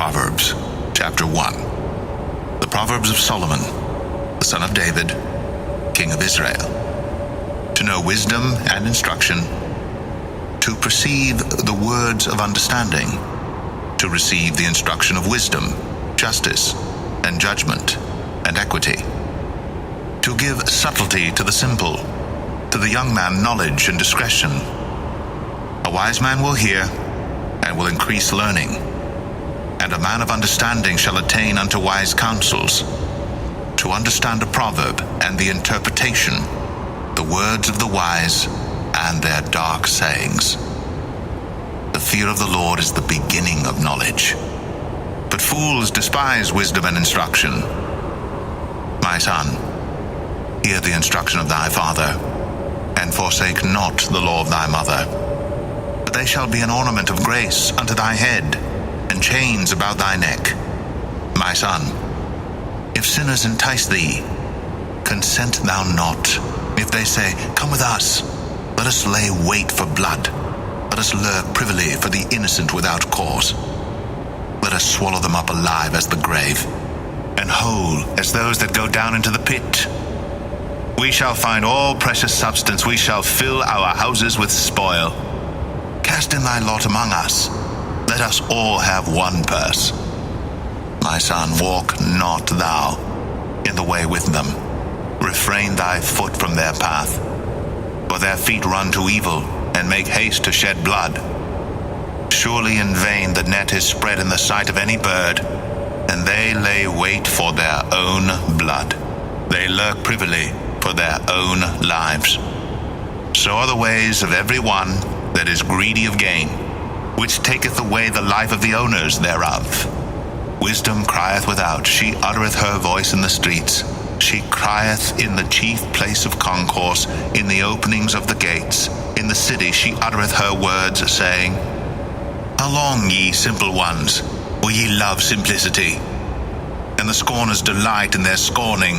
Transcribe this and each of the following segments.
Proverbs, chapter 1. The Proverbs of Solomon, the son of David, king of Israel. To know wisdom and instruction, to perceive the words of understanding, to receive the instruction of wisdom, justice, and judgment, and equity. To give subtlety to the simple, to the young man knowledge and discretion. A wise man will hear, and will increase learning, and a man of understanding shall attain unto wise counsels. To understand a proverb and the interpretation, the words of the wise and their dark sayings. The fear of the Lord is the beginning of knowledge, but fools despise wisdom and instruction. My son, hear the instruction of thy father, and forsake not the law of thy mother. But they shall be an ornament of grace unto thy head, and chains about thy neck. My son, if sinners entice thee, consent thou not. If they say, come with us, let us lay wait for blood. Let us lurk privily for the innocent without cause. Let us swallow them up alive as the grave, and whole as those that go down into the pit. We shall find all precious substance, we shall fill our houses with spoil. Cast in thy lot among us, let us all have one purse. My son, walk not thou in the way with them. Refrain thy foot from their path. For their feet run to evil, and make haste to shed blood. Surely in vain the net is spread in the sight of any bird, and they lay wait for their own blood. They lurk privily for their own lives. So are the ways of every one that is greedy of gain, which taketh away the life of the owners thereof. Wisdom crieth without, she uttereth her voice in the streets. She crieth in the chief place of concourse, in the openings of the gates. In the city she uttereth her words, saying, How long, ye simple ones, will ye love simplicity? And the scorners delight in their scorning,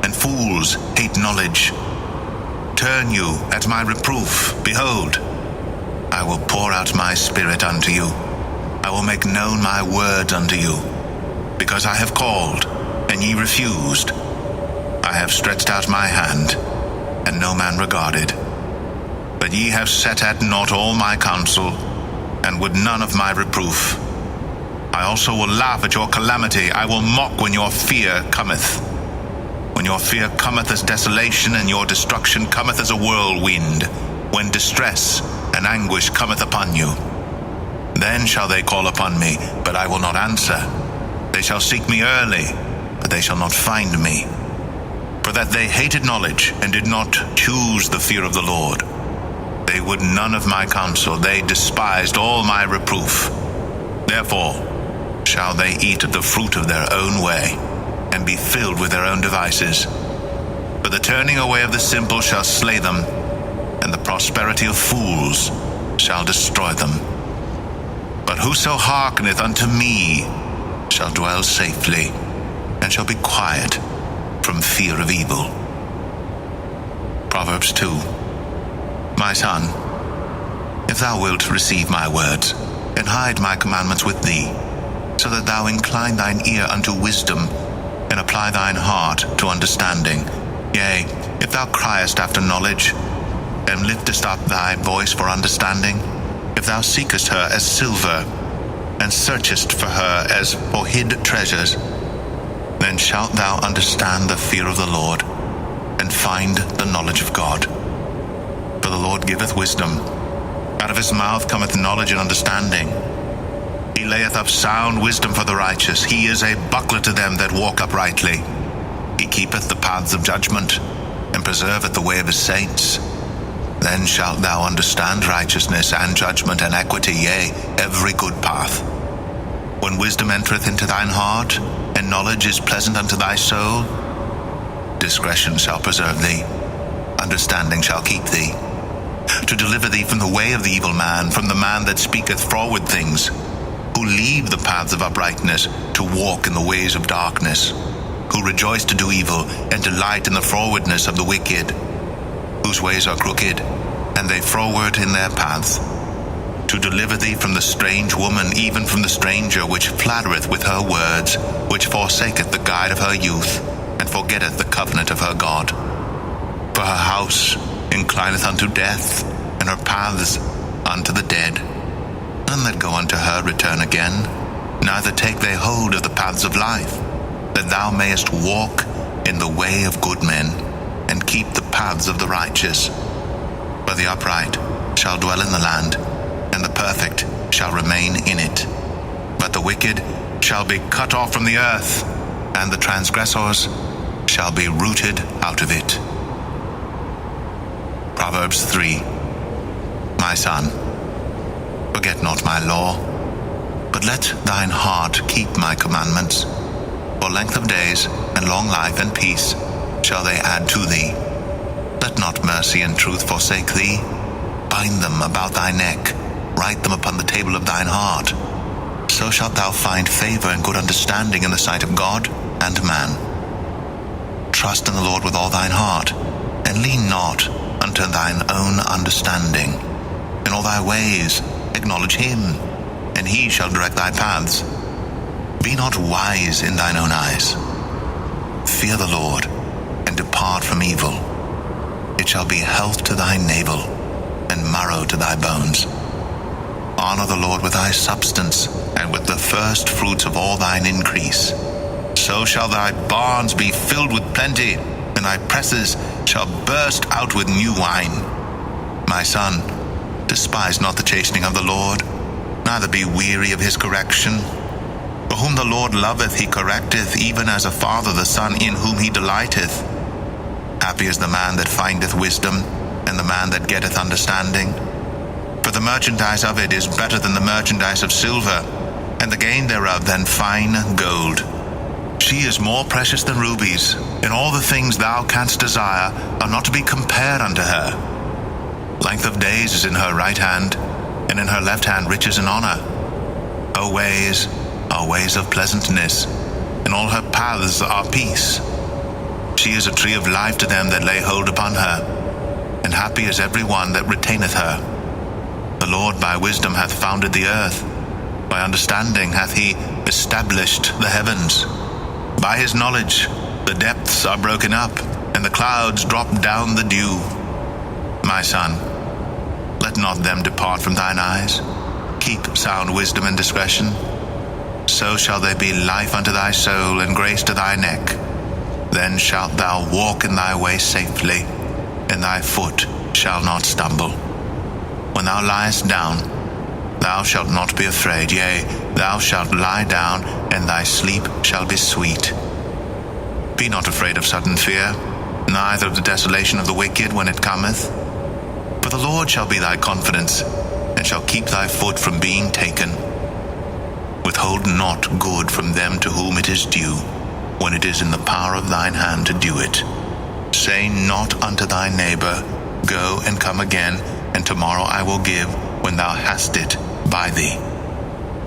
and fools hate knowledge. Turn you at my reproof, behold, I will pour out my spirit unto you. I will make known my words unto you. Because I have called, and ye refused. I have stretched out my hand, and no man regarded. But ye have set at naught all my counsel, and would none of my reproof. I also will laugh at your calamity. I will mock when your fear cometh. When your fear cometh as desolation, and your destruction cometh as a whirlwind, when distress and anguish cometh upon you. Then shall they call upon me, but I will not answer. They shall seek me early, but they shall not find me. For that they hated knowledge, and did not choose the fear of the Lord. They would none of my counsel, they despised all my reproof. Therefore shall they eat of the fruit of their own way, and be filled with their own devices. But the turning away of the simple shall slay them, and the prosperity of fools shall destroy them. But whoso hearkeneth unto me shall dwell safely, and shall be quiet from fear of evil. Proverbs 2. My son, if thou wilt receive my words, and hide my commandments with thee, so that thou incline thine ear unto wisdom, and apply thine heart to understanding, yea, if thou criest after knowledge, and liftest up thy voice for understanding, if thou seekest her as silver, and searchest for her as for hid treasures, then shalt thou understand the fear of the Lord, and find the knowledge of God. For the Lord giveth wisdom. Out of his mouth cometh knowledge and understanding. He layeth up sound wisdom for the righteous. He is a buckler to them that walk uprightly. He keepeth the paths of judgment, and preserveth the way of his saints. Then shalt thou understand righteousness and judgment and equity, yea, every good path. When wisdom entereth into thine heart, and knowledge is pleasant unto thy soul, discretion shall preserve thee, understanding shall keep thee, to deliver thee from the way of the evil man, from the man that speaketh froward things, who leave the paths of uprightness, to walk in the ways of darkness, who rejoice to do evil, and delight in the frowardness of the wicked, whose ways are crooked, and they froward in their paths, to deliver thee from the strange woman, even from the stranger which flattereth with her words, which forsaketh the guide of her youth, and forgetteth the covenant of her God. For her house inclineth unto death, and her paths unto the dead. None that go unto her return again, neither take they hold of the paths of life, that thou mayest walk in the way of good men, and keep the paths of the righteous. For the upright shall dwell in the land, and the perfect shall remain in it. But the wicked shall be cut off from the earth, and the transgressors shall be rooted out of it. Proverbs 3. My son, forget not my law, but let thine heart keep my commandments. For length of days, and long life, and peace shall they add to thee. Let not mercy and truth forsake thee. Bind them about thy neck, write them upon the table of thine heart. So shalt thou find favor and good understanding in the sight of God and man. Trust in the Lord with all thine heart, and lean not unto thine own understanding. In all thy ways acknowledge him, and he shall direct thy paths. Be not wise in thine own eyes. Fear the Lord, and depart from evil. It shall be health to thy navel, and marrow to thy bones. Honor the Lord with thy substance, and with the first fruits of all thine increase. So shall thy barns be filled with plenty, and thy presses shall burst out with new wine. My son, despise not the chastening of the Lord, neither be weary of his correction. For whom the Lord loveth he correcteth, even as a father the son in whom he delighteth. Happy is the man that findeth wisdom, and the man that getteth understanding. For the merchandise of it is better than the merchandise of silver, and the gain thereof than fine gold. She is more precious than rubies, and all the things thou canst desire are not to be compared unto her. Length of days is in her right hand, and in her left hand riches and honor. Her ways are ways of pleasantness, and all her paths are peace. She is a tree of life to them that lay hold upon her, and happy is every one that retaineth her. The Lord by wisdom hath founded the earth, by understanding hath he established the heavens. By his knowledge the depths are broken up, and the clouds drop down the dew. My son, let not them depart from thine eyes. Keep sound wisdom and discretion. So shall they be life unto thy soul, and grace to thy neck. Then shalt thou walk in thy way safely, and thy foot shall not stumble. When thou liest down, thou shalt not be afraid. Yea, thou shalt lie down, and thy sleep shall be sweet. Be not afraid of sudden fear, neither of the desolation of the wicked when it cometh. For the Lord shall be thy confidence, and shall keep thy foot from being taken. Withhold not good from them to whom it is due, when it is in the power of thine hand to do it. Say not unto thy neighbor, Go and come again, and tomorrow I will give, when thou hast it by thee.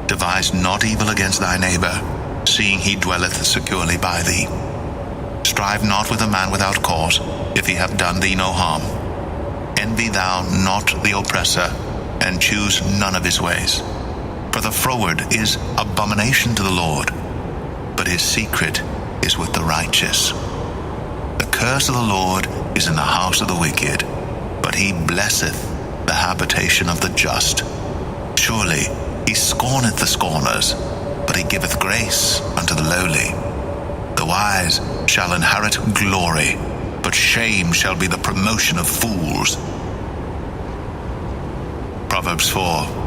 Devise not evil against thy neighbor, seeing he dwelleth securely by thee. Strive not with a man without cause, if he have done thee no harm. Envy thou not the oppressor, and choose none of his ways. For the froward is abomination to the Lord, but his secret is with the righteous. The curse of the Lord is in the house of the wicked, but he blesseth the habitation of the just. Surely he scorneth the scorners, but he giveth grace unto the lowly. The wise shall inherit glory, but shame shall be the promotion of fools. Proverbs 4.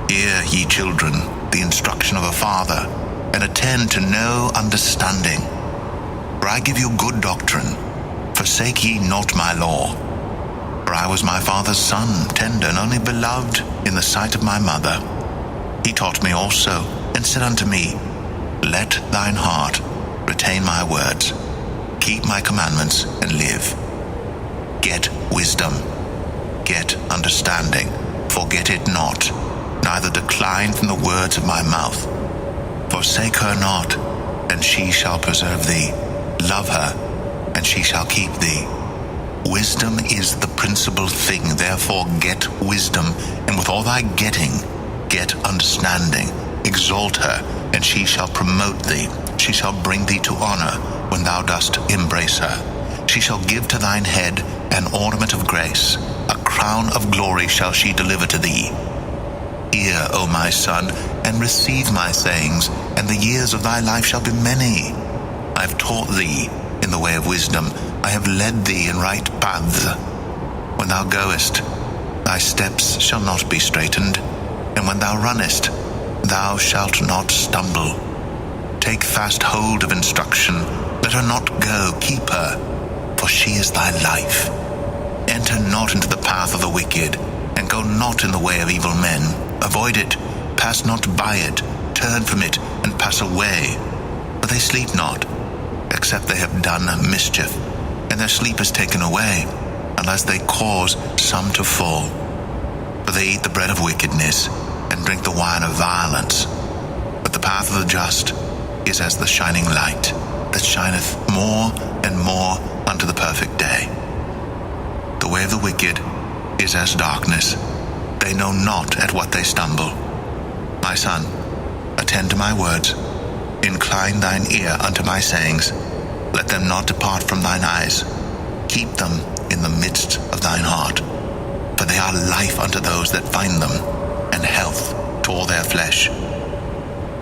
Hear, ye children, the instruction of a father, and attend to no understanding. For I give you good doctrine. Forsake ye not my law. For I was my father's son, tender and only beloved in the sight of my mother. He taught me also, and said unto me, Let thine heart retain my words. Keep my commandments, and live. Get wisdom. Get understanding. Forget it not. Neither decline from the words of my mouth. Forsake her not, and she shall preserve thee. Love her, and she shall keep thee. Wisdom is the principal thing, therefore get wisdom, and with all thy getting, get understanding. Exalt her, and she shall promote thee. She shall bring thee to honor when thou dost embrace her. She shall give to thine head an ornament of grace. A crown of glory shall she deliver to thee. Hear, O my son, and receive my sayings, and the years of thy life shall be many. I have taught thee in the way of wisdom. I have led thee in right paths. When thou goest, thy steps shall not be straitened, and when thou runnest, thou shalt not stumble. Take fast hold of instruction. Let her not go. Keep her, for she is thy life. Enter not into the path of the wicked, and go not in the way of evil men. Avoid it. Pass not by it. Turn from it, and pass away. For they sleep not, except they have done mischief, and their sleep is taken away, unless they cause some to fall. For they eat the bread of wickedness, and drink the wine of violence. But the path of the just is as the shining light, that shineth more and more unto the perfect day. The way of the wicked is as darkness. They know not at what they stumble. My son, attend to my words. Incline thine ear unto my sayings. Let them not depart from thine eyes. Keep them in the midst of thine heart. For they are life unto those that find them, and health to all their flesh.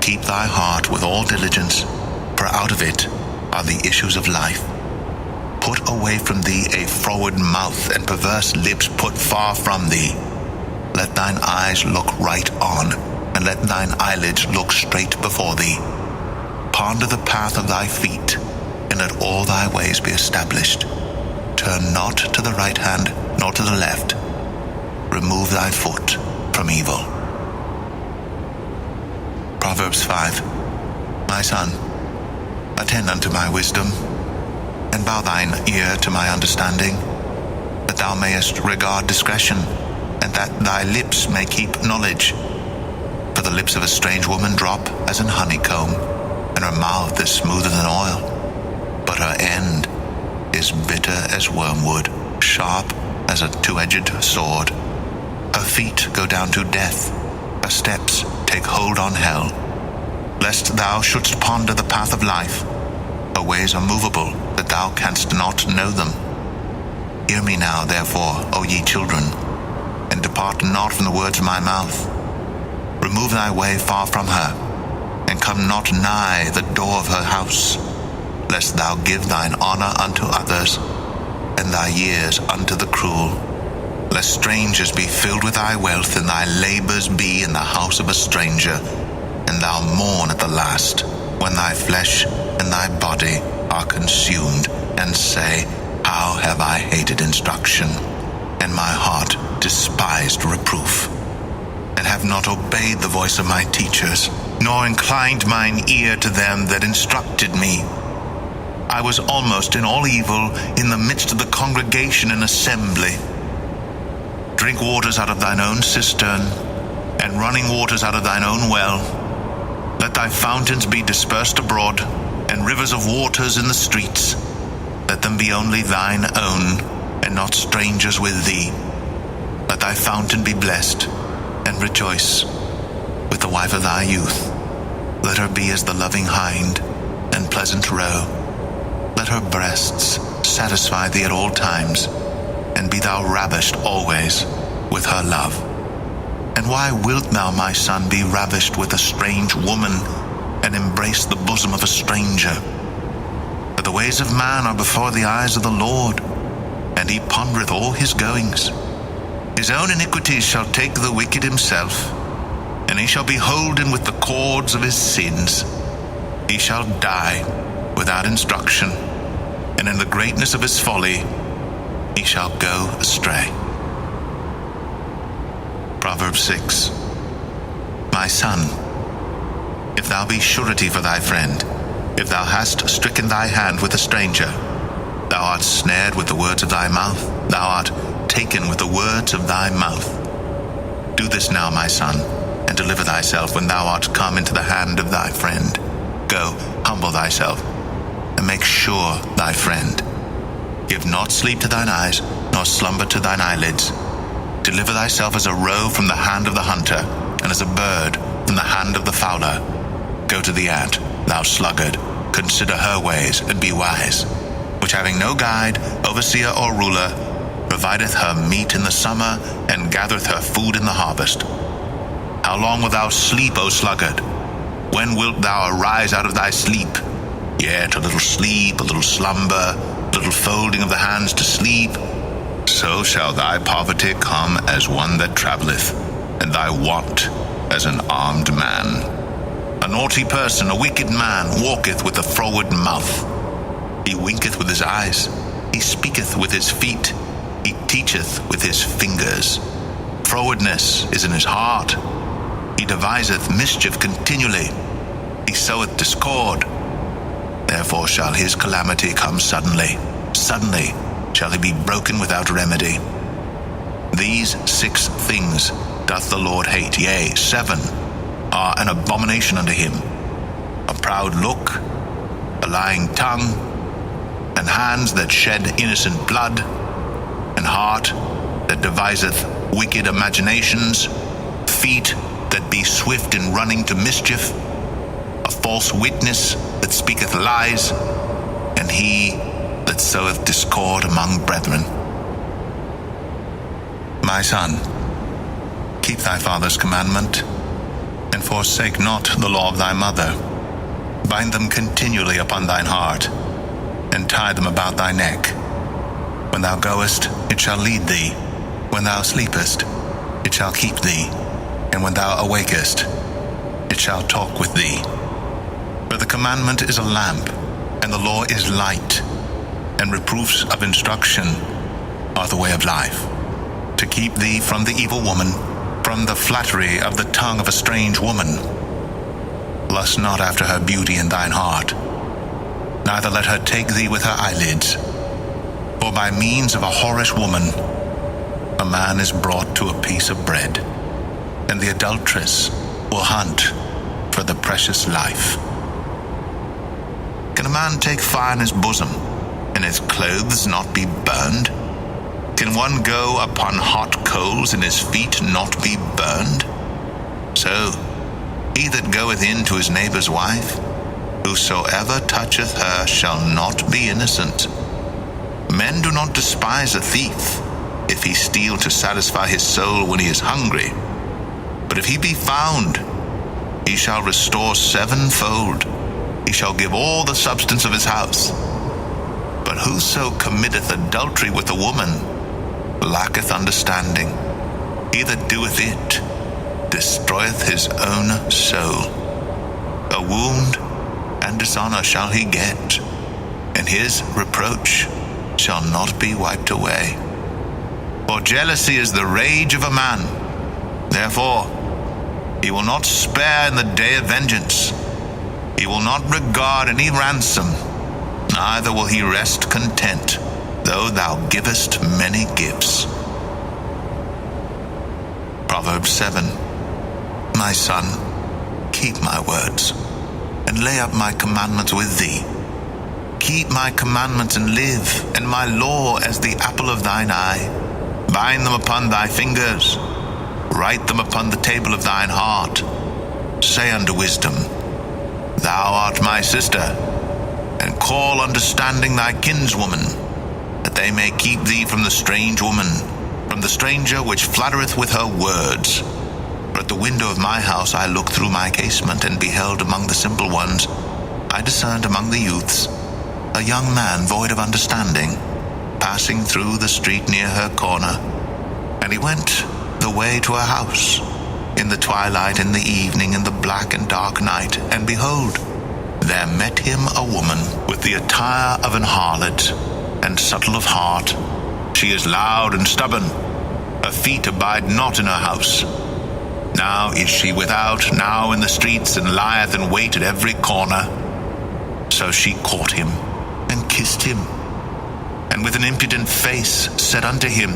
Keep thy heart with all diligence, for out of it are the issues of life. Put away from thee a froward mouth, and perverse lips put far from thee. Let thine eyes look right on, and let thine eyelids look straight before thee. Ponder the path of thy feet, and let all thy ways be established. Turn not to the right hand, nor to the left. Remove thy foot from evil. Proverbs 5. My son, attend unto my wisdom, and bow thine ear to my understanding, that thou mayest regard discretion, and that thy lips may keep knowledge. For the lips of a strange woman drop as an honeycomb, and her mouth is smoother than oil, but her end is bitter as wormwood, sharp as a two-edged sword. Her feet go down to death, her steps take hold on hell. Lest thou shouldst ponder the path of life, her ways are movable, that thou canst not know them. Hear me now, therefore, O ye children, and depart not from the words of my mouth. Remove thy way far from her, and come not nigh the door of her house, lest thou give thine honor unto others, and thy years unto the cruel. Lest strangers be filled with thy wealth, and thy labors be in the house of a stranger, and thou mourn at the last, when thy flesh and thy body are consumed, and say, How have I hated instruction, and my heart despised reproof, and have not obeyed the voice of my teachers, nor inclined mine ear to them that instructed me. I was almost in all evil in the midst of the congregation and assembly. Drink waters out of thine own cistern, and running waters out of thine own well. Let thy fountains be dispersed abroad, and rivers of waters in the streets. Let them be only thine own, and not strangers with thee. Let thy fountain be blessed, and rejoice with the wife of thy youth. Let her be as the loving hind, and pleasant roe. Let her breasts satisfy thee at all times, and be thou ravished always with her love. And why wilt thou, my son, be ravished with a strange woman, and embrace the bosom of a stranger? For the ways of man are before the eyes of the Lord, and he pondereth all his goings. His own iniquities shall take the wicked himself, and he shall be holden with the cords of his sins. He shall die without instruction, and in the greatness of his folly he shall go astray. Proverbs 6. My son, if thou be surety for thy friend, if thou hast stricken thy hand with a stranger, thou art snared with the words of thy mouth, thou art taken with the words of thy mouth. Do this now, my son, and deliver thyself when thou art come into the hand of thy friend. Go, humble thyself, and make sure thy friend. Give not sleep to thine eyes, nor slumber to thine eyelids. Deliver thyself as a roe from the hand of the hunter, and as a bird from the hand of the fowler. Go to the ant, thou sluggard, consider her ways, and be wise, which having no guide, overseer, or ruler, provideth her meat in the summer, and gathereth her food in the harvest. How long wilt thou sleep, O sluggard? When wilt thou arise out of thy sleep? Yet a little sleep, a little slumber, a little folding of the hands to sleep. So shall thy poverty come as one that travelleth, and thy want as an armed man. A naughty person, a wicked man, walketh with a froward mouth. He winketh with his eyes, he speaketh with his feet, he teacheth with his fingers. Frowardness is in his heart. He deviseth mischief continually. He soweth discord. Therefore shall his calamity come suddenly. Suddenly shall he be broken without remedy. These 6 things doth the Lord hate, yea, 7 are an abomination unto him: a proud look, a lying tongue, and hands that shed innocent blood, and heart that deviseth wicked imaginations, feet that be swift in running to mischief, a false witness that speaketh lies, and he that soweth discord among brethren. My son, keep thy father's commandment, and forsake not the law of thy mother. Bind them continually upon thine heart, and tie them about thy neck. When thou goest, it shall lead thee. When thou sleepest, it shall keep thee. And when thou awakest, it shall talk with thee. For the commandment is a lamp, and the law is light, and reproofs of instruction are the way of life, to keep thee from the evil woman, from the flattery of the tongue of a strange woman. Lust not after her beauty in thine heart, neither let her take thee with her eyelids. For by means of a whorish woman a man is brought to a piece of bread, and the adulteress will hunt for the precious life. Can a man take fire in his bosom, and his clothes not be burned? Can one go upon hot coals, and his feet not be burned? So he that goeth in to his neighbour's wife, whosoever toucheth her shall not be innocent. Men do not despise a thief, if he steal to satisfy his soul when he is hungry. But if he be found, he shall restore 7-fold. He shall give all the substance of his house. But whoso committeth adultery with a woman lacketh understanding. He that doeth it destroyeth his own soul. A wound and dishonor shall he get, and his reproach shall not be wiped away. For jealousy is the rage of a man. Therefore he will not spare in the day of vengeance. He will not regard any ransom, neither will he rest content, though thou givest many gifts. Proverbs 7. My son, keep my words, and lay up my commandments with thee. Keep my commandments and live, and my law as the apple of thine eye. Bind them upon thy fingers, write them upon the table of thine heart. Say unto wisdom, Thou art my sister, and call understanding thy kinswoman, that they may keep thee from the strange woman, from the stranger which flattereth with her words. For at the window of my house I looked through my casement, and beheld among the simple ones, I discerned among the youths, a young man void of understanding, passing through the street near her corner. And he went the way to her house, in the twilight, in the evening, in the black and dark night, and behold, there met him a woman with the attire of an harlot, and subtle of heart. She is loud and stubborn, her feet abide not in her house. Now is she without, now in the streets, and lieth in wait at every corner. So she caught him, and kissed him, and with an impudent face said unto him,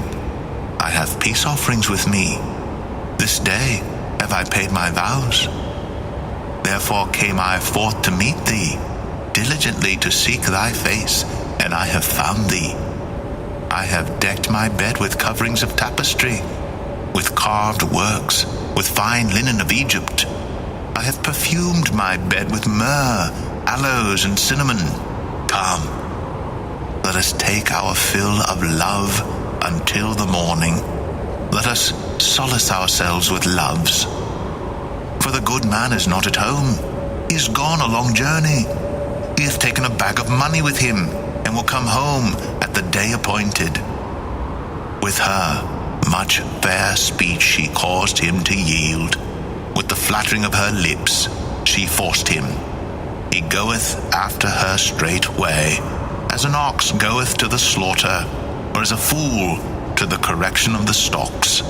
I have peace offerings with me. This day have I paid my vows. Therefore came I forth to meet thee, diligently to seek thy face, and I have found thee. I have decked my bed with coverings of tapestry, with carved works, with fine linen of Egypt. I have perfumed my bed with myrrh, aloes, and cinnamon. Come, let us take our fill of love until the morning. Let us solace ourselves with loves. For the good man is not at home. He is gone a long journey. He hath taken a bag of money with him, and will come home at the day appointed. With her much fair speech she caused him to yield. With the flattering of her lips she forced him. He goeth after her straightway, as an ox goeth to the slaughter, or as a fool to the correction of the stocks,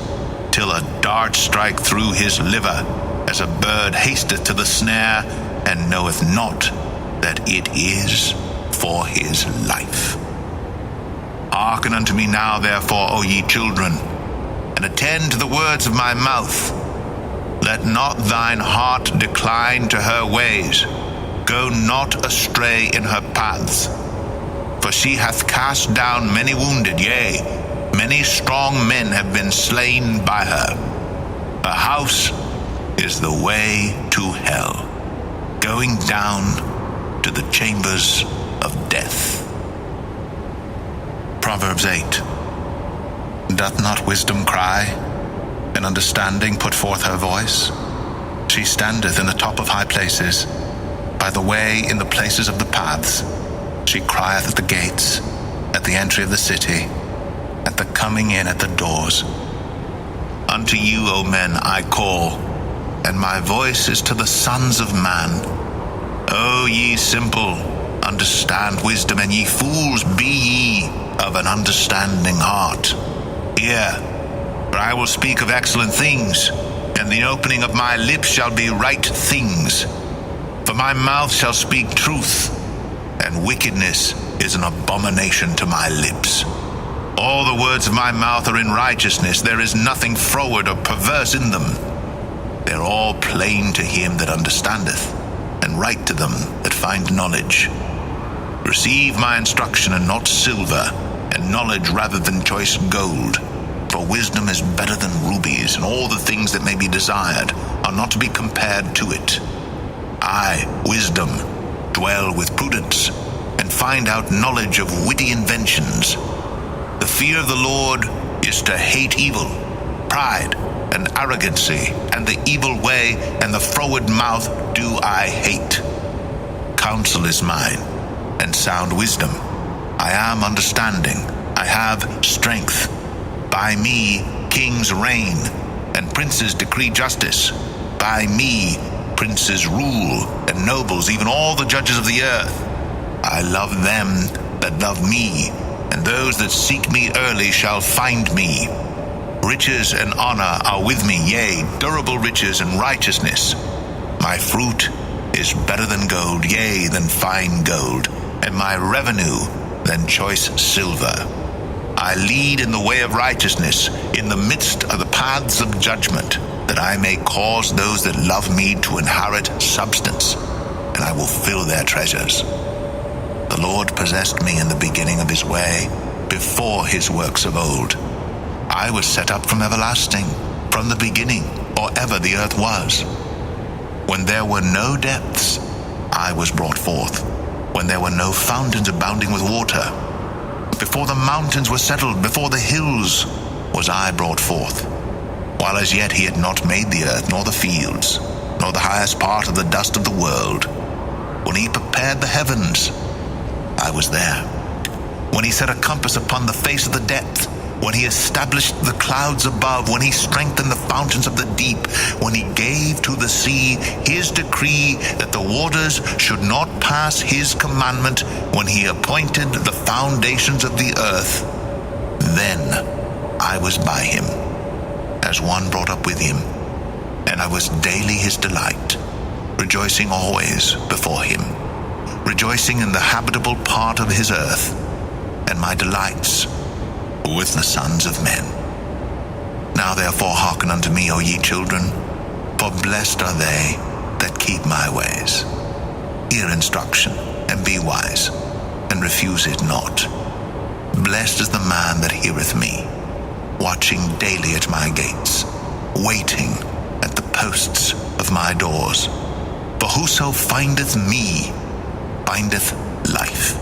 till a dart strike through his liver, as a bird hasteth to the snare, and knoweth not that it is for his life. Hearken unto me now, therefore, O ye children, and attend to the words of my mouth. Let not thine heart decline to her ways. Go not astray in her paths. For she hath cast down many wounded, yea, many strong men have been slain by her. Her house is the way to hell, going down to the chambers of death. Proverbs 8. Doth not wisdom cry, and understanding put forth her voice? She standeth in the top of high places, by the way in the places of the paths. She crieth at the gates, at the entry of the city, at the coming in at the doors. Unto you, O men, I call, and my voice is to the sons of man. O ye simple, understand wisdom, and ye fools, be ye of an understanding heart. Hear, for I will speak of excellent things, and the opening of my lips shall be right things. For my mouth shall speak truth, and wickedness is an abomination to my lips. All the words of my mouth are in righteousness. There is nothing froward or perverse in them. They are all plain to him that understandeth, and right to them that find knowledge. Receive my instruction, and not silver, and knowledge rather than choice gold. For wisdom is better than rubies, and all the things that may be desired are not to be compared to it. I, wisdom, dwell with prudence, and find out knowledge of witty inventions. The fear of the Lord is to hate evil, pride, and arrogancy, and the evil way, and the froward mouth do I hate. Counsel is mine, and sound wisdom. I am understanding, I have strength. By me kings reign, and princes decree justice. By me princes rule, and nobles, even all the judges of the earth. I love them that love me, and those that seek me early shall find me. Riches and honor are with me, yea, durable riches and righteousness. My fruit is better than gold, yea, than fine gold, and my revenue than choice silver. I lead in the way of righteousness, in the midst of the paths of judgment, that I may cause those that love me to inherit substance, and I will fill their treasures. The Lord possessed me in the beginning of his way, before his works of old. I was set up from everlasting, from the beginning, or ever the earth was. When there were no depths, I was brought forth. When there were no fountains abounding with water. Before the mountains were settled, before the hills, was I brought forth. While as yet he had not made the earth, nor the fields, nor the highest part of the dust of the world. When he prepared the heavens, I was there. When he set a compass upon the face of the depth, when he established the clouds above, when he strengthened the fountains of the deep, when he gave to the sea his decree that the waters should not pass his commandment, when he appointed the foundations of the earth, then I was by him, as one brought up with him, and I was daily his delight, rejoicing always before him, rejoicing in the habitable part of his earth, and my delights with the sons of men. Now therefore hearken unto me, O ye children, for blessed are they that keep my ways. Hear instruction, and be wise, and refuse it not. Blessed is the man that heareth me, watching daily at my gates, waiting at the posts of my doors. For whoso findeth me findeth life,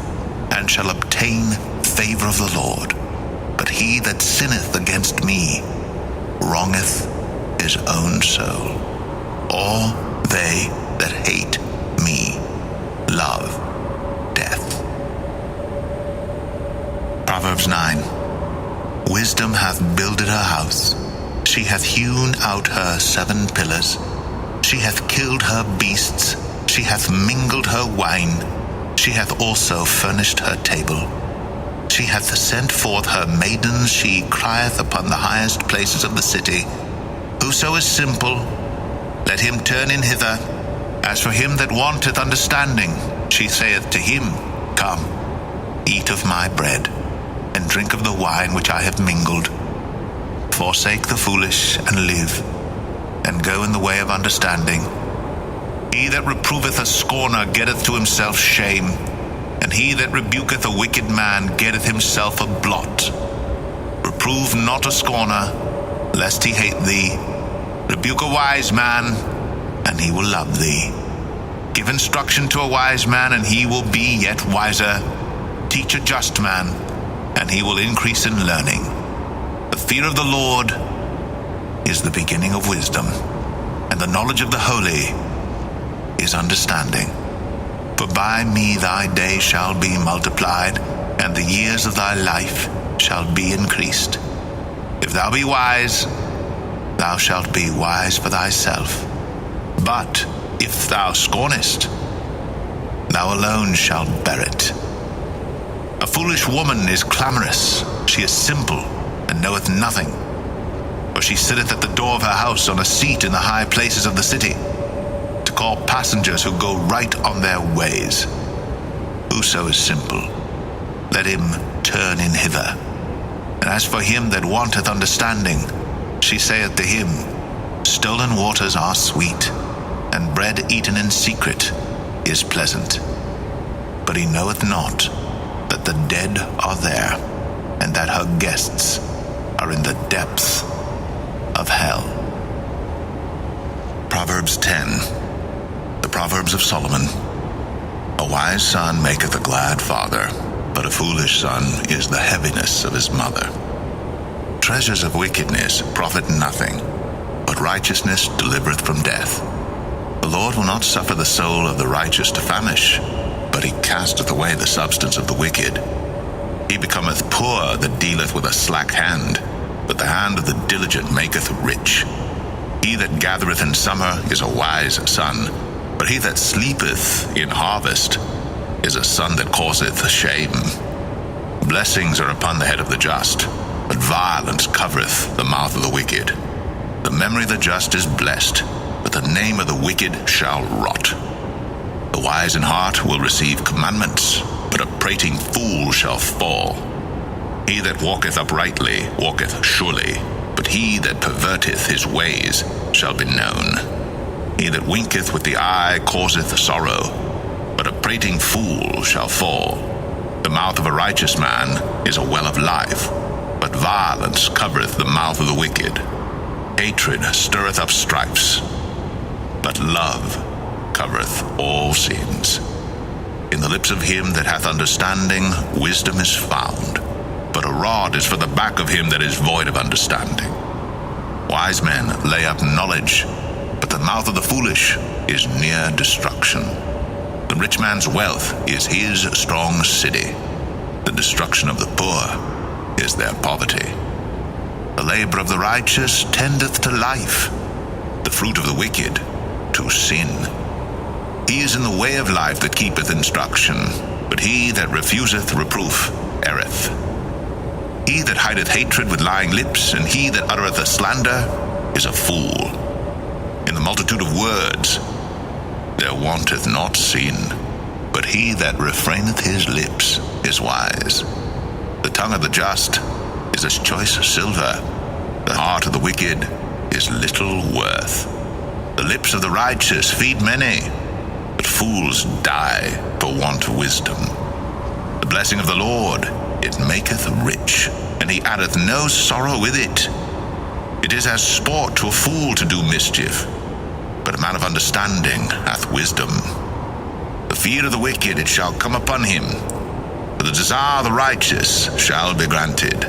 and shall obtain favor of the Lord. But he that sinneth against me wrongeth his own soul. All they that hate me love death. Proverbs 9. Wisdom hath builded her house. She hath hewn out her 7 pillars. She hath killed her beasts. She hath mingled her wine. She hath also furnished her table. She hath sent forth her maidens. She crieth upon the highest places of the city. Whoso is simple, let him turn in hither. As for him that wanteth understanding, she saith to him, Come, eat of my bread, and drink of the wine which I have mingled. Forsake the foolish, and live, and go in the way of understanding. He that reproveth a scorner getteth to himself shame, and he that rebuketh a wicked man getteth himself a blot. Reprove not a scorner, lest he hate thee. Rebuke a wise man, and he will love thee. Give instruction to a wise man, and he will be yet wiser. Teach a just man, and he will increase in learning. The fear of the Lord is the beginning of wisdom, and the knowledge of the holy is understanding. For by me thy days shall be multiplied, and the years of thy life shall be increased. If thou be wise, thou shalt be wise for thyself. But if thou scornest, thou alone shalt bear it. A foolish woman is clamorous. She is simple, and knoweth nothing. For she sitteth at the door of her house on a seat in the high places of the city, to call passengers who go right on their ways. Whoso is simple, let him turn in hither. And as for him that wanteth understanding, she saith to him, Stolen waters are sweet, and bread eaten in secret is pleasant. But he knoweth not that the dead are there, and that her guests are in the depths of hell. Proverbs 10. The Proverbs of Solomon. A wise son maketh a glad father, but a foolish son is the heaviness of his mother. Treasures of wickedness profit nothing, but righteousness delivereth from death. The Lord will not suffer the soul of the righteous to famish, but he casteth away the substance of the wicked. He becometh poor that dealeth with a slack hand, but the hand of the diligent maketh rich. He that gathereth in summer is a wise son, but he that sleepeth in harvest is a son that causeth shame. Blessings are upon the head of the just, but violence covereth the mouth of the wicked. The memory of the just is blessed, but the name of the wicked shall rot. The wise in heart will receive commandments, but a prating fool shall fall. He that walketh uprightly walketh surely, but he that perverteth his ways shall be known. He that winketh with the eye causeth sorrow, but a prating fool shall fall. The mouth of a righteous man is a well of life, but violence covereth the mouth of the wicked. Hatred stirreth up strifes, but love covereth all sins. In the lips of him that hath understanding wisdom is found, but a rod is for the back of him that is void of understanding. Wise men lay up knowledge, but the mouth of the foolish is near destruction. The rich man's wealth is his strong city. The destruction of the poor is their poverty. The labor of the righteous tendeth to life, the fruit of the wicked to sin. He is in the way of life that keepeth instruction, but he that refuseth reproof erreth. He that hideth hatred with lying lips, and he that uttereth a slander, is a fool. In the multitude of words there wanteth not sin, but he that refraineth his lips is wise. The tongue of the just is as choice silver, the heart of the wicked is little worth. The lips of the righteous feed many, but fools die for want of wisdom. The blessing of the Lord it maketh rich, and he addeth no sorrow with it. It is as sport to a fool to do mischief, but a man of understanding hath wisdom. The fear of the wicked it shall come upon him, but the desire of the righteous shall be granted.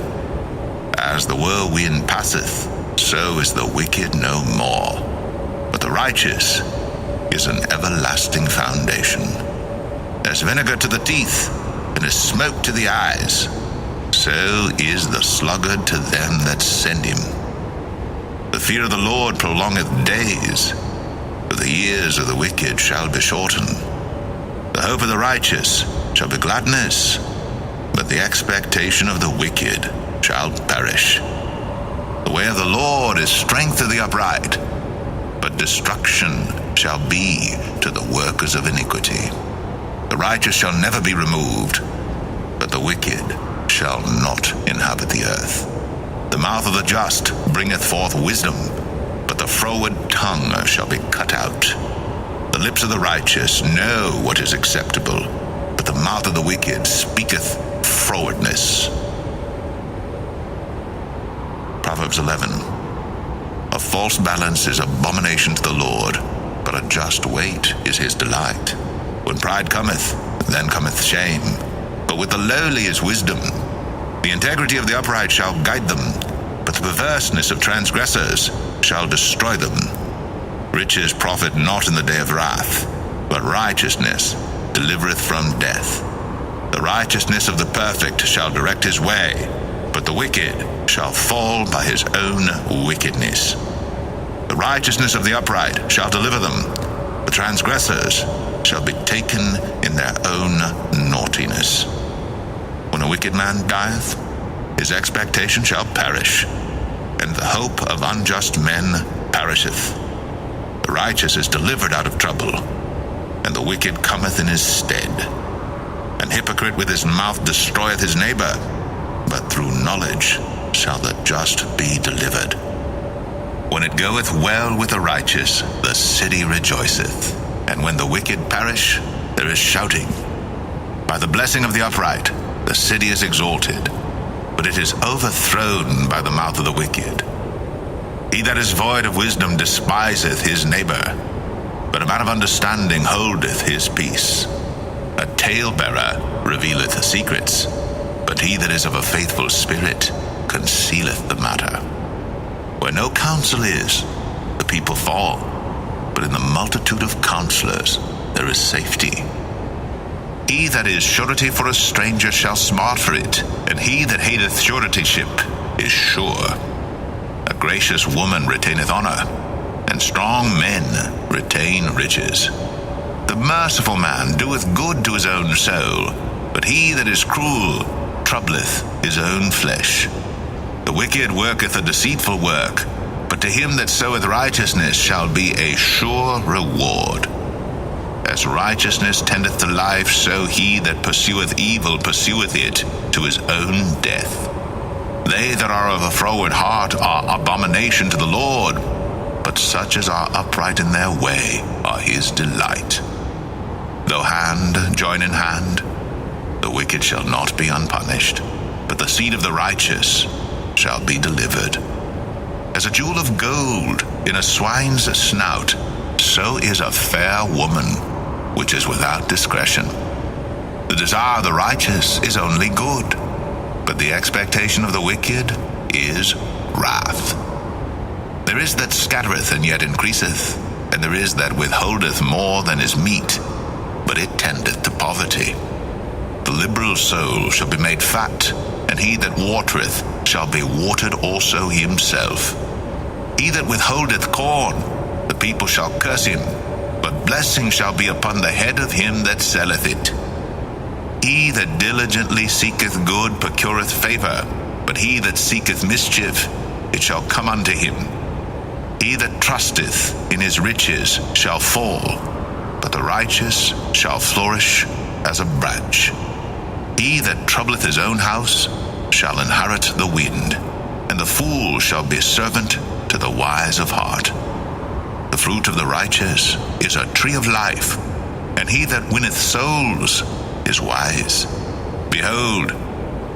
As the whirlwind passeth, so is the wicked no more, but the righteous is an everlasting foundation. As vinegar to the teeth, and as smoke to the eyes, so is the sluggard to them that send him. The fear of the Lord prolongeth days, but the years of the wicked shall be shortened. The hope of the righteous shall be gladness, but the expectation of the wicked shall perish. The way of the Lord is strength to the upright, but destruction shall be to the workers of iniquity. The righteous shall never be removed, but the wicked shall not inhabit the earth. The mouth of the just bringeth forth wisdom, but the froward tongue shall be cut out. The lips of the righteous know what is acceptable, but the mouth of the wicked speaketh frowardness. Proverbs 11. A false balance is abomination to the Lord, but a just weight is his delight. When pride cometh, then cometh shame, but with the lowly is wisdom. The integrity of the upright shall guide them, but the perverseness of transgressors shall destroy them. Riches profit not in the day of wrath, but righteousness delivereth from death. The righteousness of the perfect shall direct his way, but the wicked shall fall by his own wickedness. The righteousness of the upright shall deliver them, the transgressors shall be taken in their own naughtiness. When a wicked man dieth, his expectation shall perish, and the hope of unjust men perisheth. The righteous is delivered out of trouble, and the wicked cometh in his stead. An hypocrite with his mouth destroyeth his neighbor, but through knowledge shall the just be delivered. When it goeth well with the righteous, the city rejoiceth, and when the wicked perish, there is shouting. By the blessing of the upright, the city is exalted, but it is overthrown by the mouth of the wicked. He that is void of wisdom despiseth his neighbor, but a man of understanding holdeth his peace. A talebearer revealeth secrets, but he that is of a faithful spirit concealeth the matter. Where no counsel is, the people fall, but in the multitude of counselors there is safety. He that is surety for a stranger shall smart for it, and he that hateth suretyship is sure. A gracious woman retaineth honor, and strong men retain riches. The merciful man doeth good to his own soul, but he that is cruel troubleth his own flesh. The wicked worketh a deceitful work, but to him that soweth righteousness shall be a sure reward. As righteousness tendeth to life, so he that pursueth evil pursueth it to his own death. They that are of a froward heart are abomination to the Lord, but such as are upright in their way are his delight. Though hand join in hand, the wicked shall not be unpunished, but the seed of the righteous shall be delivered. As a jewel of gold in a swine's snout, so is a fair woman which is without discretion. The desire of the righteous is only good, but the expectation of the wicked is wrath. There is that scattereth and yet increaseth, and there is that withholdeth more than is meet, but it tendeth to poverty. The liberal soul shall be made fat, and he that watereth shall be watered also himself. He that withholdeth corn, the people shall curse him, but blessing shall be upon the head of him that selleth it. He that diligently seeketh good procureth favor, but he that seeketh mischief, it shall come unto him. He that trusteth in his riches shall fall, but the righteous shall flourish as a branch. He that troubleth his own house shall inherit the wind, and the fool shall be servant to the wise of heart. The fruit of the righteous is a tree of life, and he that winneth souls is wise. Behold,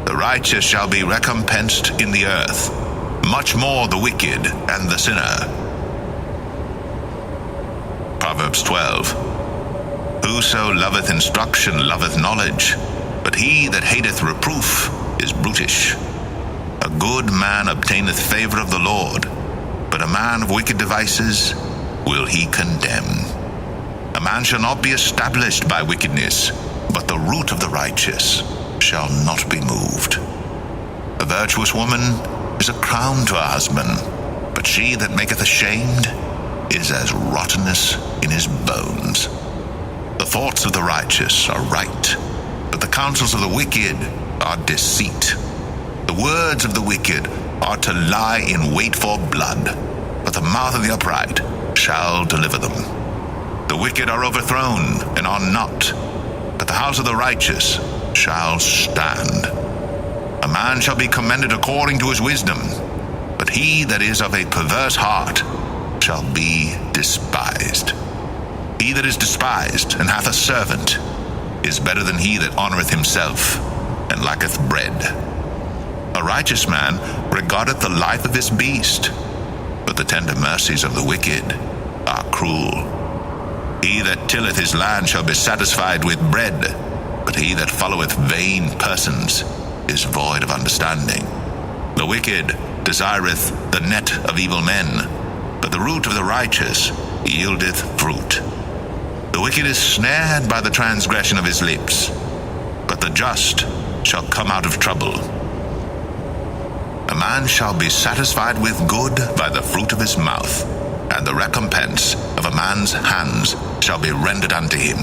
The righteous shall be recompensed in the earth, much more the wicked and the sinner. Proverbs 12. Whoso loveth instruction loveth knowledge, but he that hateth reproof is brutish. A good man obtaineth favor of the Lord, but a man of wicked devices will he condemn. A man shall not be established by wickedness, but the root of the righteous shall not be moved. A virtuous woman is a crown to her husband, but she that maketh ashamed is as rottenness in his bones. The thoughts of the righteous are right, but the counsels of the wicked are deceit. The words of the wicked are to lie in wait for blood, but the mouth of the upright shall deliver them. The wicked are overthrown and are not, but the house of the righteous shall stand. A man shall be commended according to his wisdom, but he that is of a perverse heart shall be despised. He that is despised and hath a servant is better than he that honoureth himself and lacketh bread. A righteous man regardeth the life of his beast, but the tender mercies of the wicked are cruel. He that tilleth his land shall be satisfied with bread, but he that followeth vain persons is void of understanding. The wicked desireth the net of evil men, but the root of the righteous yieldeth fruit. The wicked is snared by the transgression of his lips, but the just shall come out of trouble. A man shall be satisfied with good by the fruit of his mouth, and the recompense of a man's hands shall be rendered unto him.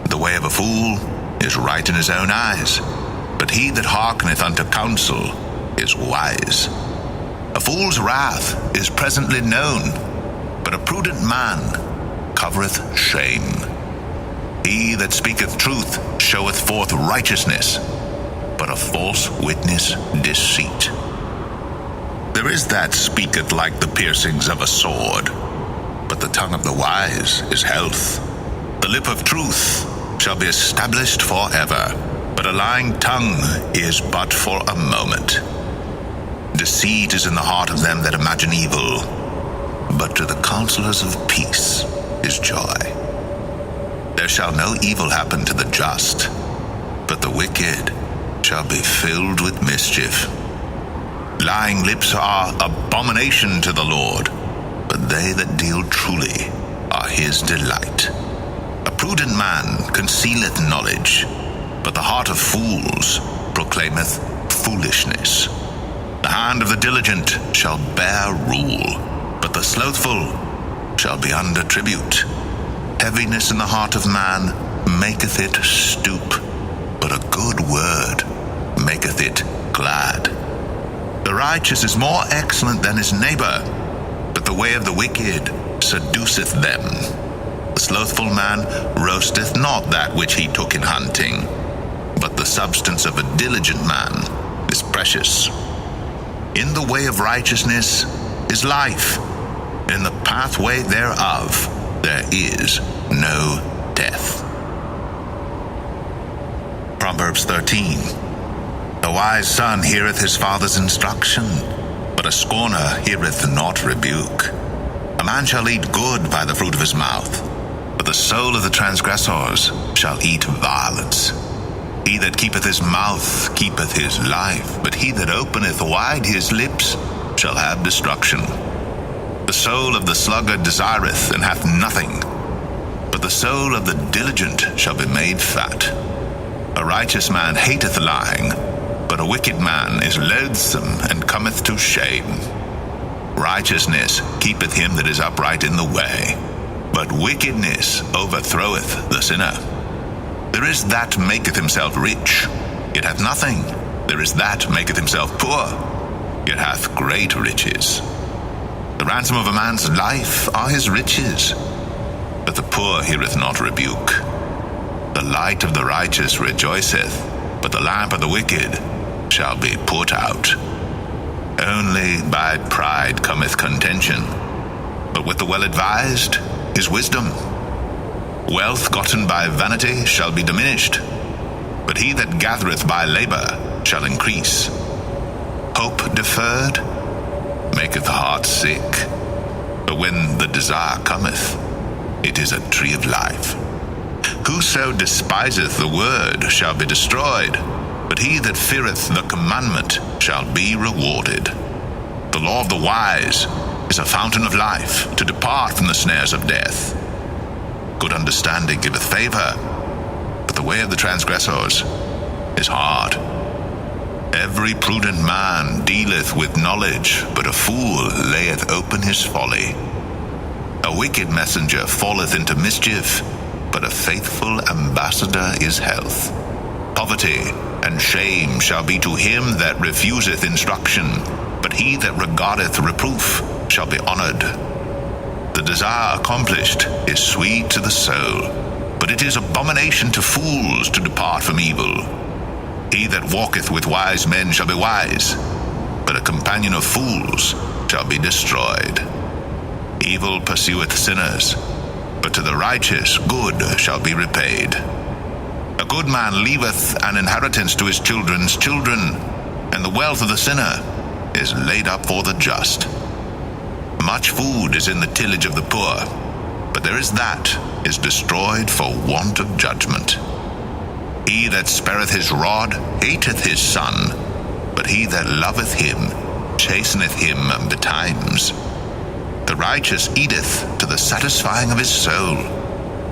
The way of a fool is right in his own eyes, but he that hearkeneth unto counsel is wise. A fool's wrath is presently known, but a prudent man covereth shame. He that speaketh truth showeth forth righteousness, but a false witness deceit. There is that speaketh like the piercings of a sword, but the tongue of the wise is health. The lip of truth shall be established forever, but a lying tongue is but for a moment. Deceit is in the heart of them that imagine evil, but to the counselors of peace is joy. There shall no evil happen to the just, but the wicked shall be filled with mischief. Lying lips are abomination to the Lord, but they that deal truly are his delight. A prudent man concealeth knowledge, but the heart of fools proclaimeth foolishness. The hand of the diligent shall bear rule, but the slothful shall be under tribute. Heaviness in the heart of man maketh it stoop, but a good word maketh it glad. The righteous is more excellent than his neighbor, but the way of the wicked seduceth them. The slothful man roasteth not that which he took in hunting, but the substance of a diligent man is precious. In the way of righteousness is life, in the pathway thereof there is no death. Proverbs 13. The wise son heareth his father's instruction, but a scorner heareth not rebuke. A man shall eat good by the fruit of his mouth, but the soul of the transgressors shall eat violence. He that keepeth his mouth keepeth his life, but he that openeth wide his lips shall have destruction. The soul of the sluggard desireth and hath nothing, but the soul of the diligent shall be made fat. A righteous man hateth lying, but a wicked man is loathsome and cometh to shame. Righteousness keepeth him that is upright in the way, but wickedness overthroweth the sinner. There is that maketh himself rich, yet hath nothing. There is that maketh himself poor, yet hath great riches. The ransom of a man's life are his riches, but the poor heareth not rebuke. The light of the righteous rejoiceth, but the lamp of the wicked shall be put out. Only by pride cometh contention, but with the well-advised is wisdom. Wealth gotten by vanity shall be diminished, but he that gathereth by labor shall increase. Hope deferred maketh the heart sick, but when the desire cometh, it is a tree of life. Whoso despiseth the word shall be destroyed, but he that feareth the commandment shall be rewarded. The law of the wise is a fountain of life, to depart from the snares of death. Good understanding giveth favor, but the way of the transgressors is hard. Every prudent man dealeth with knowledge, but a fool layeth open his folly. A wicked messenger falleth into mischief, but a faithful ambassador is health. Poverty and shame shall be to him that refuseth instruction, but he that regardeth reproof shall be honored. The desire accomplished is sweet to the soul, but it is abomination to fools to depart from evil. He that walketh with wise men shall be wise, but a companion of fools shall be destroyed. Evil pursueth sinners, but to the righteous good shall be repaid. A good man leaveth an inheritance to his children's children, and the wealth of the sinner is laid up for the just. Much food is in the tillage of the poor, but there is that is destroyed for want of judgment. He that spareth his rod hateth his son, but he that loveth him chasteneth him betimes. The righteous eateth to the satisfying of his soul,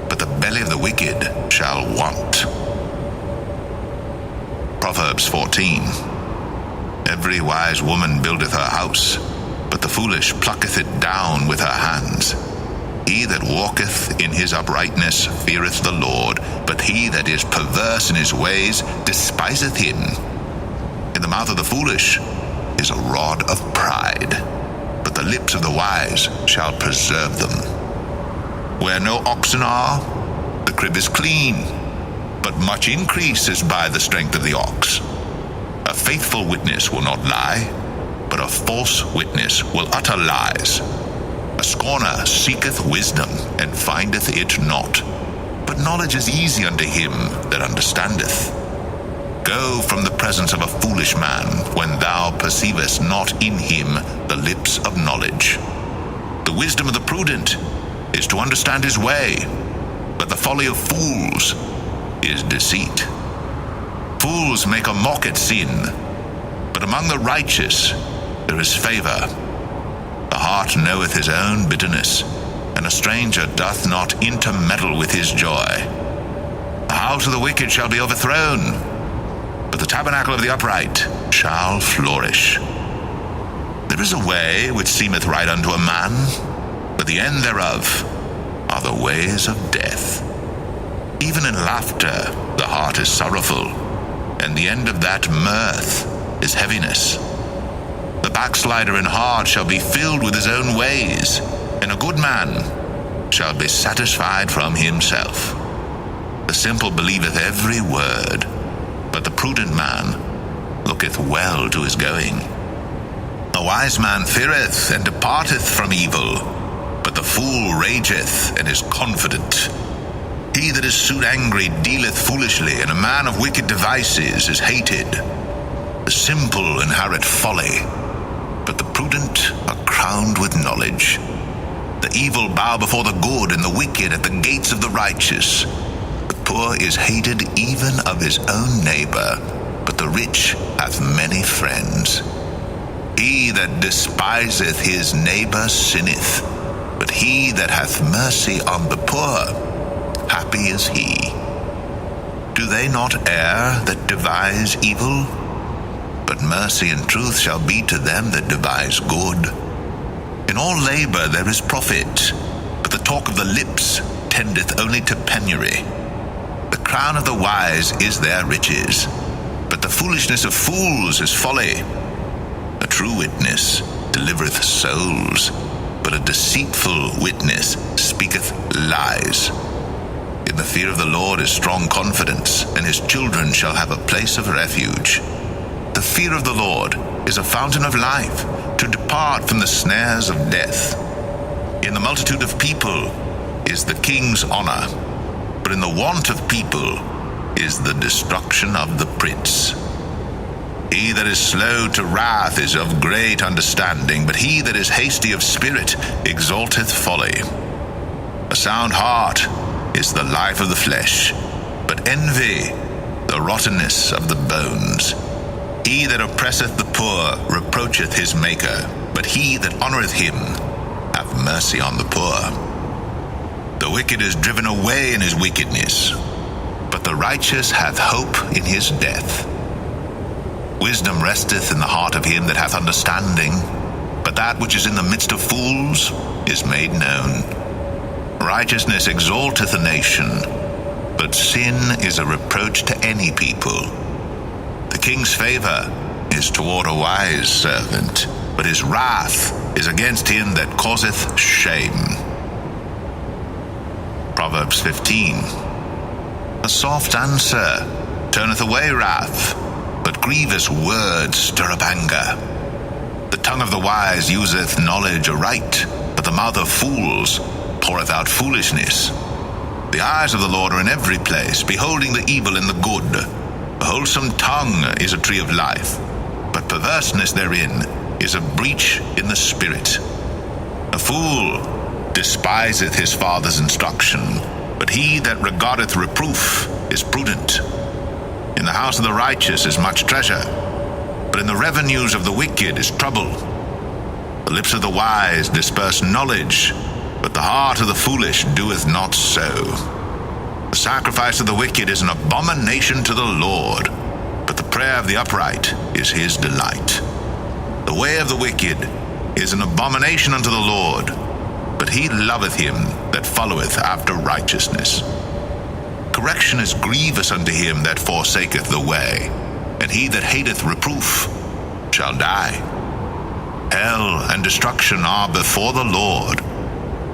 but the belly of the wicked shall want. Proverbs 14. Every wise woman buildeth her house, but the foolish plucketh it down with her hands. He that walketh in his uprightness feareth the Lord, but he that is perverse in his ways despiseth him. In the mouth of the foolish is a rod of pride, but the lips of the wise shall preserve them. Where no oxen are, the crib is clean, but much increase is by the strength of the ox. A faithful witness will not lie, but a false witness will utter lies. A scorner seeketh wisdom, and findeth it not, but knowledge is easy unto him that understandeth. Go from the presence of a foolish man, when thou perceivest not in him the lips of knowledge. The wisdom of the prudent is to understand his way, but the folly of fools is deceit. Fools make a mock at sin, but among the righteous there is favor. The heart knoweth his own bitterness, and a stranger doth not intermeddle with his joy. The house of the wicked shall be overthrown, but the tabernacle of the upright shall flourish. There is a way which seemeth right unto a man, but the end thereof are the ways of death. Even in laughter the heart is sorrowful, and the end of that mirth is heaviness. The backslider in heart shall be filled with his own ways, and a good man shall be satisfied from himself. The simple believeth every word, but the prudent man looketh well to his going. A wise man feareth and departeth from evil, but the fool rageth and is confident. He that is soon angry dealeth foolishly, and a man of wicked devices is hated. The simple inherit folly, but the prudent are crowned with knowledge. The evil bow before the good, and the wicked at the gates of the righteous. The poor is hated even of his own neighbor, but the rich hath many friends. He that despiseth his neighbor sinneth, but he that hath mercy on the poor, happy is he. Do they not err that devise evil? But mercy and truth shall be to them that devise good. In all labor there is profit, but the talk of the lips tendeth only to penury. The crown of the wise is their riches, but the foolishness of fools is folly. A true witness delivereth souls, but a deceitful witness speaketh lies. In the fear of the Lord is strong confidence, and his children shall have a place of refuge. The fear of the Lord is a fountain of life, to depart from the snares of death. In the multitude of people is the king's honor, but in the want of people is the destruction of the prince. He that is slow to wrath is of great understanding, but he that is hasty of spirit exalteth folly. A sound heart is the life of the flesh, but envy the rottenness of the bones. He that oppresseth the poor reproacheth his Maker, but he that honoureth him have mercy on the poor. The wicked is driven away in his wickedness, but the righteous hath hope in his death. Wisdom resteth in the heart of him that hath understanding, but that which is in the midst of fools is made known. Righteousness exalteth a nation, but sin is a reproach to any people. The king's favour is toward a wise servant, but his wrath is against him that causeth shame. Proverbs 15. A soft answer turneth away wrath, but grievous words stir up anger. The tongue of the wise useth knowledge aright, but the mouth of fools poureth out foolishness. The eyes of the Lord are in every place, beholding the evil and the good. A wholesome tongue is a tree of life, but perverseness therein is a breach in the spirit. A fool despiseth his father's instruction, but he that regardeth reproof is prudent. In the house of the righteous is much treasure, but in the revenues of the wicked is trouble. The lips of the wise disperse knowledge, but the heart of the foolish doeth not so. The sacrifice of the wicked is an abomination to the Lord, but the prayer of the upright is his delight. The way of the wicked is an abomination unto the Lord, but he loveth him that followeth after righteousness. Correction is grievous unto him that forsaketh the way, and he that hateth reproof shall die. Hell and destruction are before the Lord.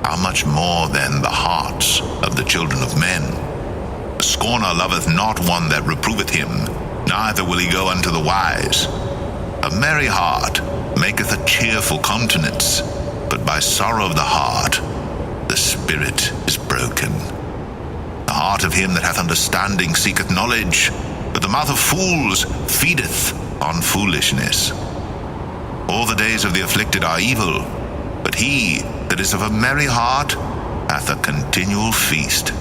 How much more then the hearts of the children of men? A scorner loveth not one that reproveth him, neither will he go unto the wise. A merry heart maketh a cheerful countenance, but by sorrow of the heart the spirit is broken. The heart of him that hath understanding seeketh knowledge, but the mouth of fools feedeth on foolishness. All the days of the afflicted are evil, but he that is of a merry heart hath a continual feast.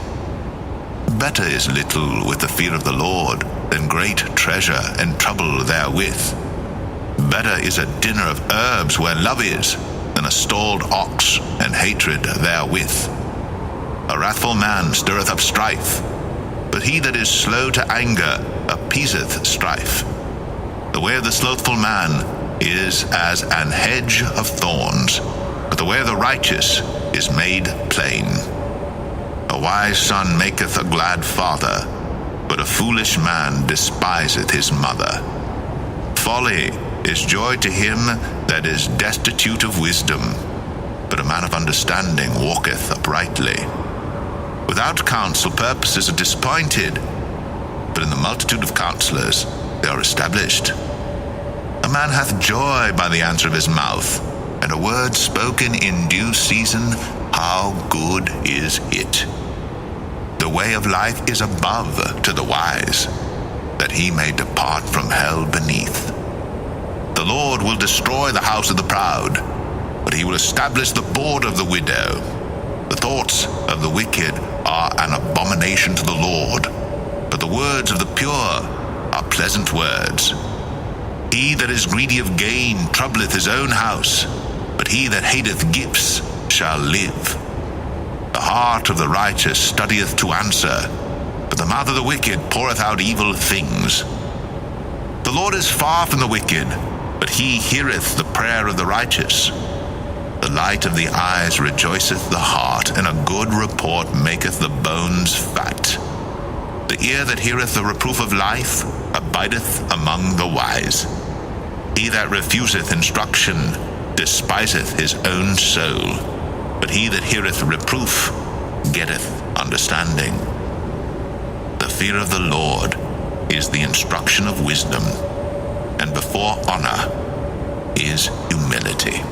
Better is little with the fear of the Lord than great treasure and trouble therewith. Better is a dinner of herbs where love is, than a stalled ox and hatred therewith. A wrathful man stirreth up strife, but he that is slow to anger appeaseth strife. The way of the slothful man is as an hedge of thorns, but the way of the righteous is made plain. A wise son maketh a glad father, but a foolish man despiseth his mother. Folly is joy to him that is destitute of wisdom, but a man of understanding walketh uprightly. Without counsel purposes are disappointed, but in the multitude of counselors they are established. A man hath joy by the answer of his mouth, and a word spoken in due season, how good is it! The way of life is above to the wise, that he may depart from hell beneath. The Lord will destroy the house of the proud, but he will establish the board of the widow. The thoughts of the wicked are an abomination to the Lord, but the words of the pure are pleasant words. He that is greedy of gain troubleth his own house, but he that hateth gifts shall live. The heart of the righteous studieth to answer, but the mouth of the wicked poureth out evil things. The Lord is far from the wicked, but he heareth the prayer of the righteous. The light of the eyes rejoiceth the heart, and a good report maketh the bones fat. The ear that heareth the reproof of life abideth among the wise. He that refuseth instruction despiseth his own soul, but he that heareth reproof getteth understanding. The fear of the Lord is the instruction of wisdom, and before honor is humility.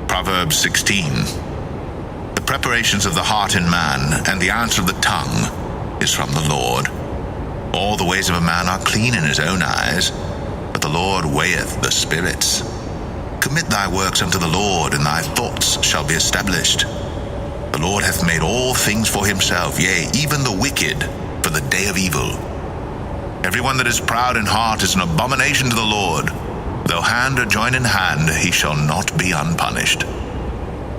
Proverbs 16. The preparations of the heart in man, and the answer of the tongue is from the Lord. All the ways of a man are clean in his own eyes, but the Lord weigheth the spirits. Commit thy works unto the Lord, and thy thoughts shall be established. The Lord hath made all things for himself, yea, even the wicked for the day of evil. Every one that is proud in heart is an abomination to the Lord. Though hand or join in hand, he shall not be unpunished.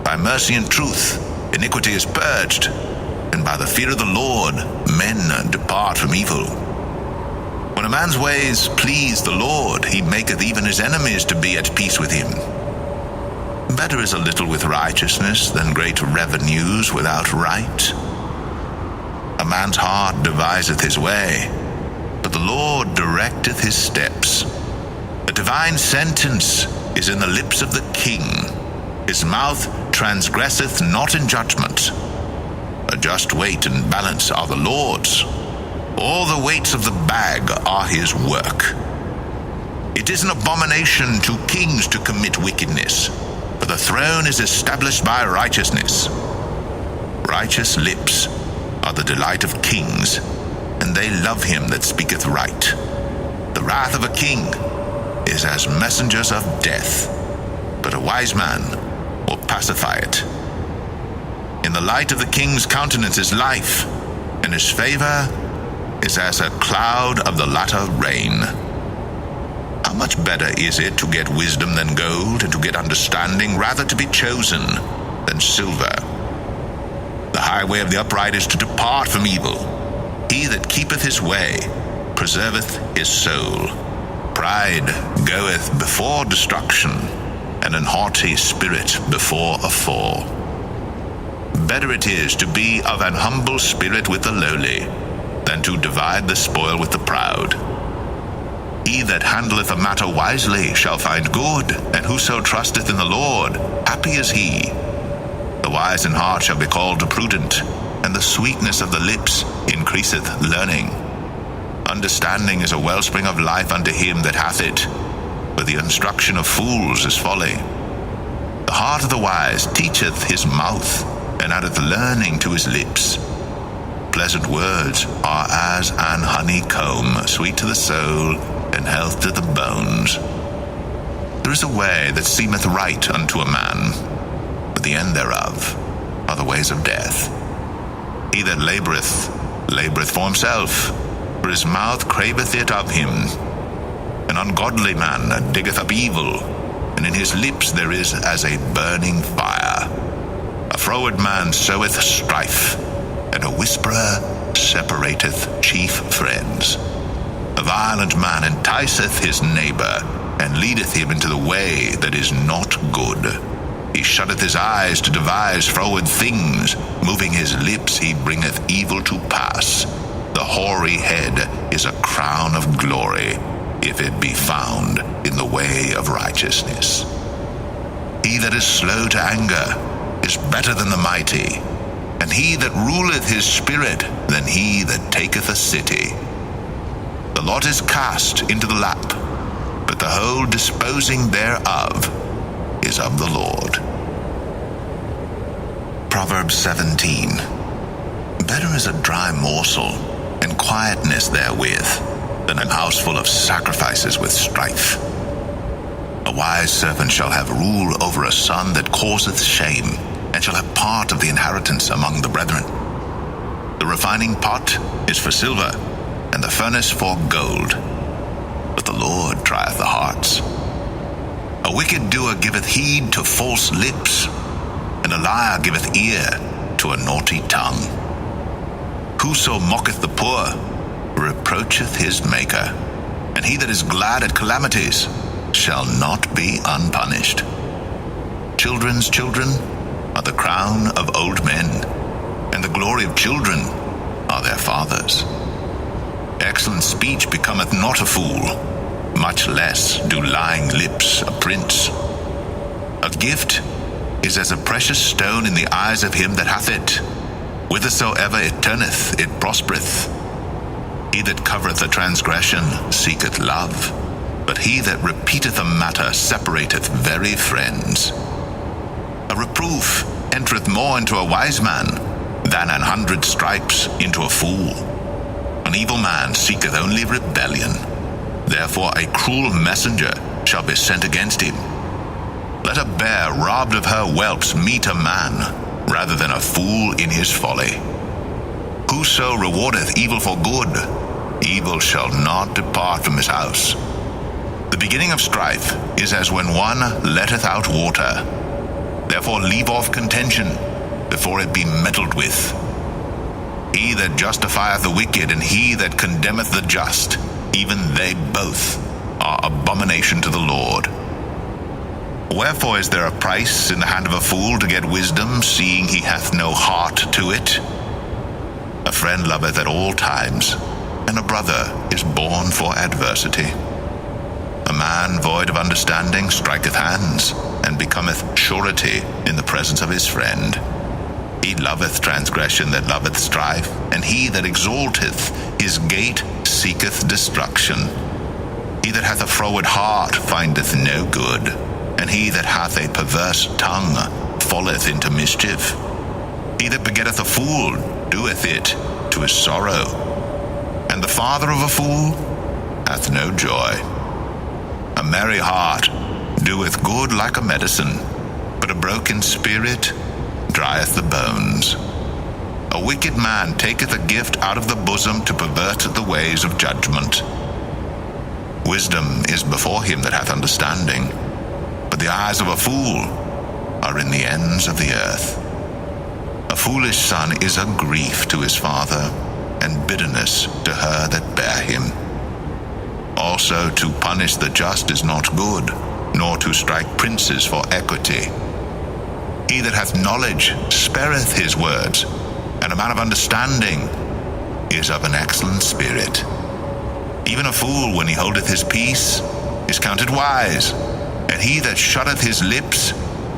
By mercy and truth iniquity is purged, and by the fear of the Lord men depart from evil. When a man's ways please the Lord, he maketh even his enemies to be at peace with him. Better is a little with righteousness than great revenues without right. A man's heart deviseth his way, but the Lord directeth his steps. A divine sentence is in the lips of the king. His mouth transgresseth not in judgment. A just weight and balance are the Lord's. All the weights of the bag are his work. It is an abomination to kings to commit wickedness, for the throne is established by righteousness. Righteous lips are the delight of kings, and they love him that speaketh right. The wrath of a king is as messengers of death, but a wise man will pacify it. In the light of the king's countenance is life, and his favor is as a cloud of the latter rain. How much better is it to get wisdom than gold, and to get understanding rather to be chosen than silver? The highway of the upright is to depart from evil. He that keepeth his way preserveth his soul. Pride goeth before destruction, and an haughty spirit before a fall. Better it is to be of an humble spirit with the lowly, than to divide the spoil with the proud. He that handleth a matter wisely shall find good, and whoso trusteth in the Lord, happy is he. The wise in heart shall be called prudent, and the sweetness of the lips increaseth learning. Understanding is a wellspring of life unto him that hath it, but the instruction of fools is folly. The heart of the wise teacheth his mouth, and addeth learning to his lips. Pleasant words are as an honeycomb, sweet to the soul, and health to the bones. There is a way that seemeth right unto a man, but the end thereof are the ways of death. He that laboureth for himself, for his mouth craveth it of him. An ungodly man diggeth up evil, and in his lips there is as a burning fire. A froward man soweth strife, and a whisperer separateth chief friends. A violent man enticeth his neighbor, and leadeth him into the way that is not good. He shutteth his eyes to devise froward things. Moving his lips he bringeth evil to pass. The hoary head is a crown of glory, if it be found in the way of righteousness. He that is slow to anger is better than the mighty, and he that ruleth his spirit than he that taketh a city. The lot is cast into the lap, but the whole disposing thereof is of the Lord. Proverbs 17. Better is a dry morsel, and quietness therewith, than an house full of sacrifices with strife. A wise servant shall have rule over a son that causeth shame, and shall have part of the inheritance among the brethren. The refining pot is for silver, and the furnace for gold, but the Lord trieth the hearts. A wicked doer giveth heed to false lips, and a liar giveth ear to a naughty tongue. Whoso mocketh the poor reproacheth his Maker, and he that is glad at calamities shall not be unpunished. Children's children are the crown of old men, and the glory of children are their fathers. Excellent speech becometh not a fool, much less do lying lips a prince. A gift is as a precious stone in the eyes of him that hath it. Whithersoever it turneth, it prospereth. He that covereth a transgression seeketh love, but he that repeateth a matter separateth very friends. A reproof entereth more into a wise man than 100 stripes into a fool. An evil man seeketh only rebellion. Therefore a cruel messenger shall be sent against him. Let a bear robbed of her whelps meet a man, rather than a fool in his folly. Whoso rewardeth evil for good, evil shall not depart from his house. The beginning of strife is as when one letteth out water. Therefore leave off contention, before it be meddled with. He that justifieth the wicked, and he that condemneth the just, even they both are abomination to the Lord. Wherefore is there a price in the hand of a fool to get wisdom, seeing he hath no heart to it? A friend loveth at all times, and a brother is born for adversity. A man void of understanding striketh hands, and becometh surety in the presence of his friend. He loveth transgression that loveth strife, and he that exalteth his gate seeketh destruction. He that hath a froward heart findeth no good, and he that hath a perverse tongue falleth into mischief. He that begetteth a fool doeth it to his sorrow, and the father of a fool hath no joy. A merry heart doeth good like a medicine, but a broken spirit drieth the bones. A wicked man taketh a gift out of the bosom to pervert the ways of judgment. Wisdom is before him that hath understanding, but the eyes of a fool are in the ends of the earth. A foolish son is a grief to his father, and bitterness to her that bare him. Also to punish the just is not good, nor to strike princes for equity. He that hath knowledge spareth his words, and a man of understanding is of an excellent spirit. Even a fool, when he holdeth his peace, is counted wise, and he that shutteth his lips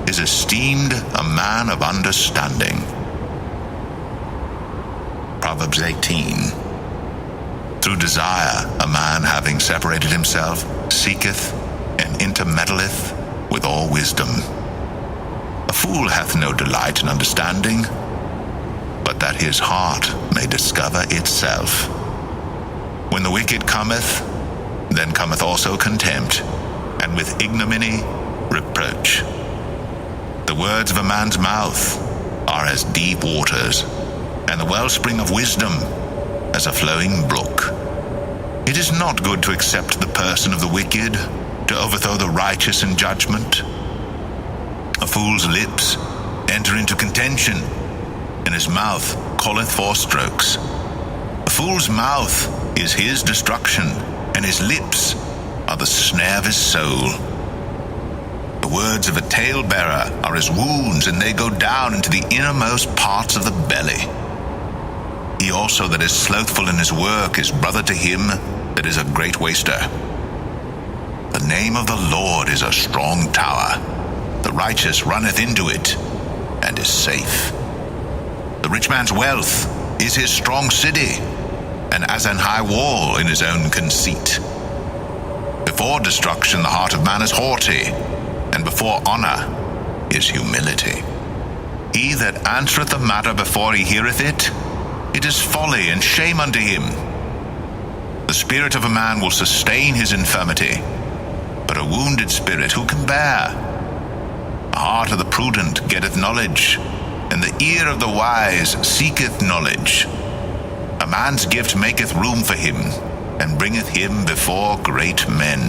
is esteemed a man of understanding. Proverbs 18. Through desire a man, having separated himself, seeketh and intermeddleth with all wisdom. A fool hath no delight in understanding, but that his heart may discover itself. When the wicked cometh, then cometh also contempt, and with ignominy reproach. The words of a man's mouth are as deep waters, and the wellspring of wisdom as a flowing brook. It is not good to accept the person of the wicked, to overthrow the righteous in judgment. A fool's lips enter into contention, and his mouth calleth for strokes. A fool's mouth is his destruction, and his lips are the snare of his soul. The words of a talebearer are as wounds, and they go down into the innermost parts of the belly. He also that is slothful in his work is brother to him that is a great waster. The name of the Lord is a strong tower. The righteous runneth into it, and is safe. The rich man's wealth is his strong city, and as an high wall in his own conceit. Before destruction the heart of man is haughty, and before honor is humility. He that answereth the matter before he heareth it, it is folly and shame unto him. The spirit of a man will sustain his infirmity, but a wounded spirit who can bear? The heart of the prudent getteth knowledge, and the ear of the wise seeketh knowledge. A man's gift maketh room for him, and bringeth him before great men.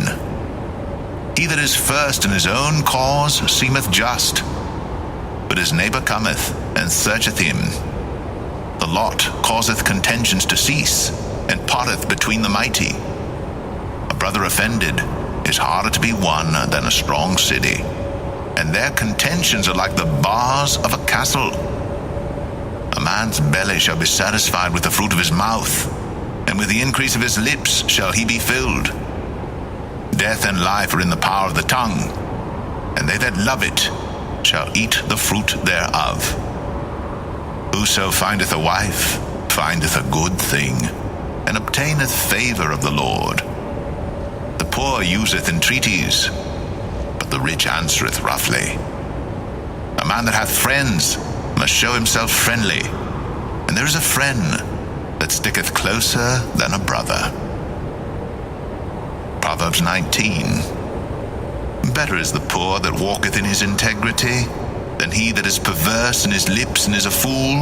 He that is first in his own cause seemeth just, but his neighbor cometh and searcheth him. The lot causeth contentions to cease, and parteth between the mighty. A brother offended is harder to be won than a strong city, and their contentions are like the bars of a castle. A man's belly shall be satisfied with the fruit of his mouth, and with the increase of his lips shall he be filled. Death and life are in the power of the tongue, and they that love it shall eat the fruit thereof. Whoso findeth a wife findeth a good thing, and obtaineth favor of the Lord. The poor useth entreaties, but the rich answereth roughly. A man that hath friends must show himself friendly, and there is a friend that sticketh closer than a brother. Proverbs 19. Better is the poor that walketh in his integrity than he that is perverse in his lips and is a fool.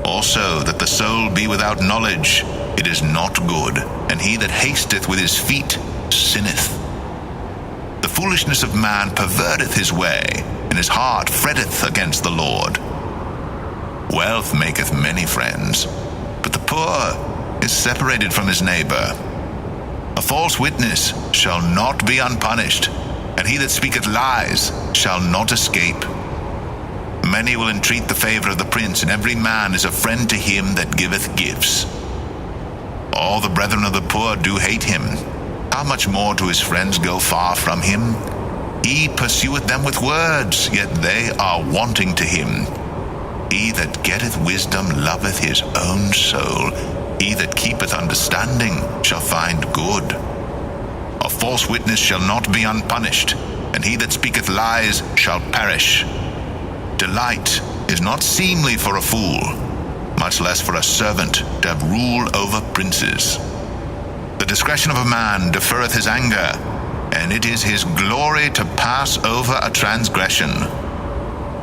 Also, that the soul be without knowledge, it is not good, and he that hasteth with his feet sinneth. The foolishness of man perverteth his way, and his heart fretteth against the Lord. Wealth maketh many friends, but the poor is separated from his neighbor. A false witness shall not be unpunished, and he that speaketh lies shall not escape. Many will entreat the favor of the prince, and every man is a friend to him that giveth gifts. All the brethren of the poor do hate him. How much more do his friends go far from him? He pursueth them with words, yet they are wanting to him. He that getteth wisdom loveth his own soul. He that keepeth understanding shall find good. A false witness shall not be unpunished, and he that speaketh lies shall perish. Delight is not seemly for a fool, much less for a servant to have rule over princes. The discretion of a man deferreth his anger, and it is his glory to pass over a transgression.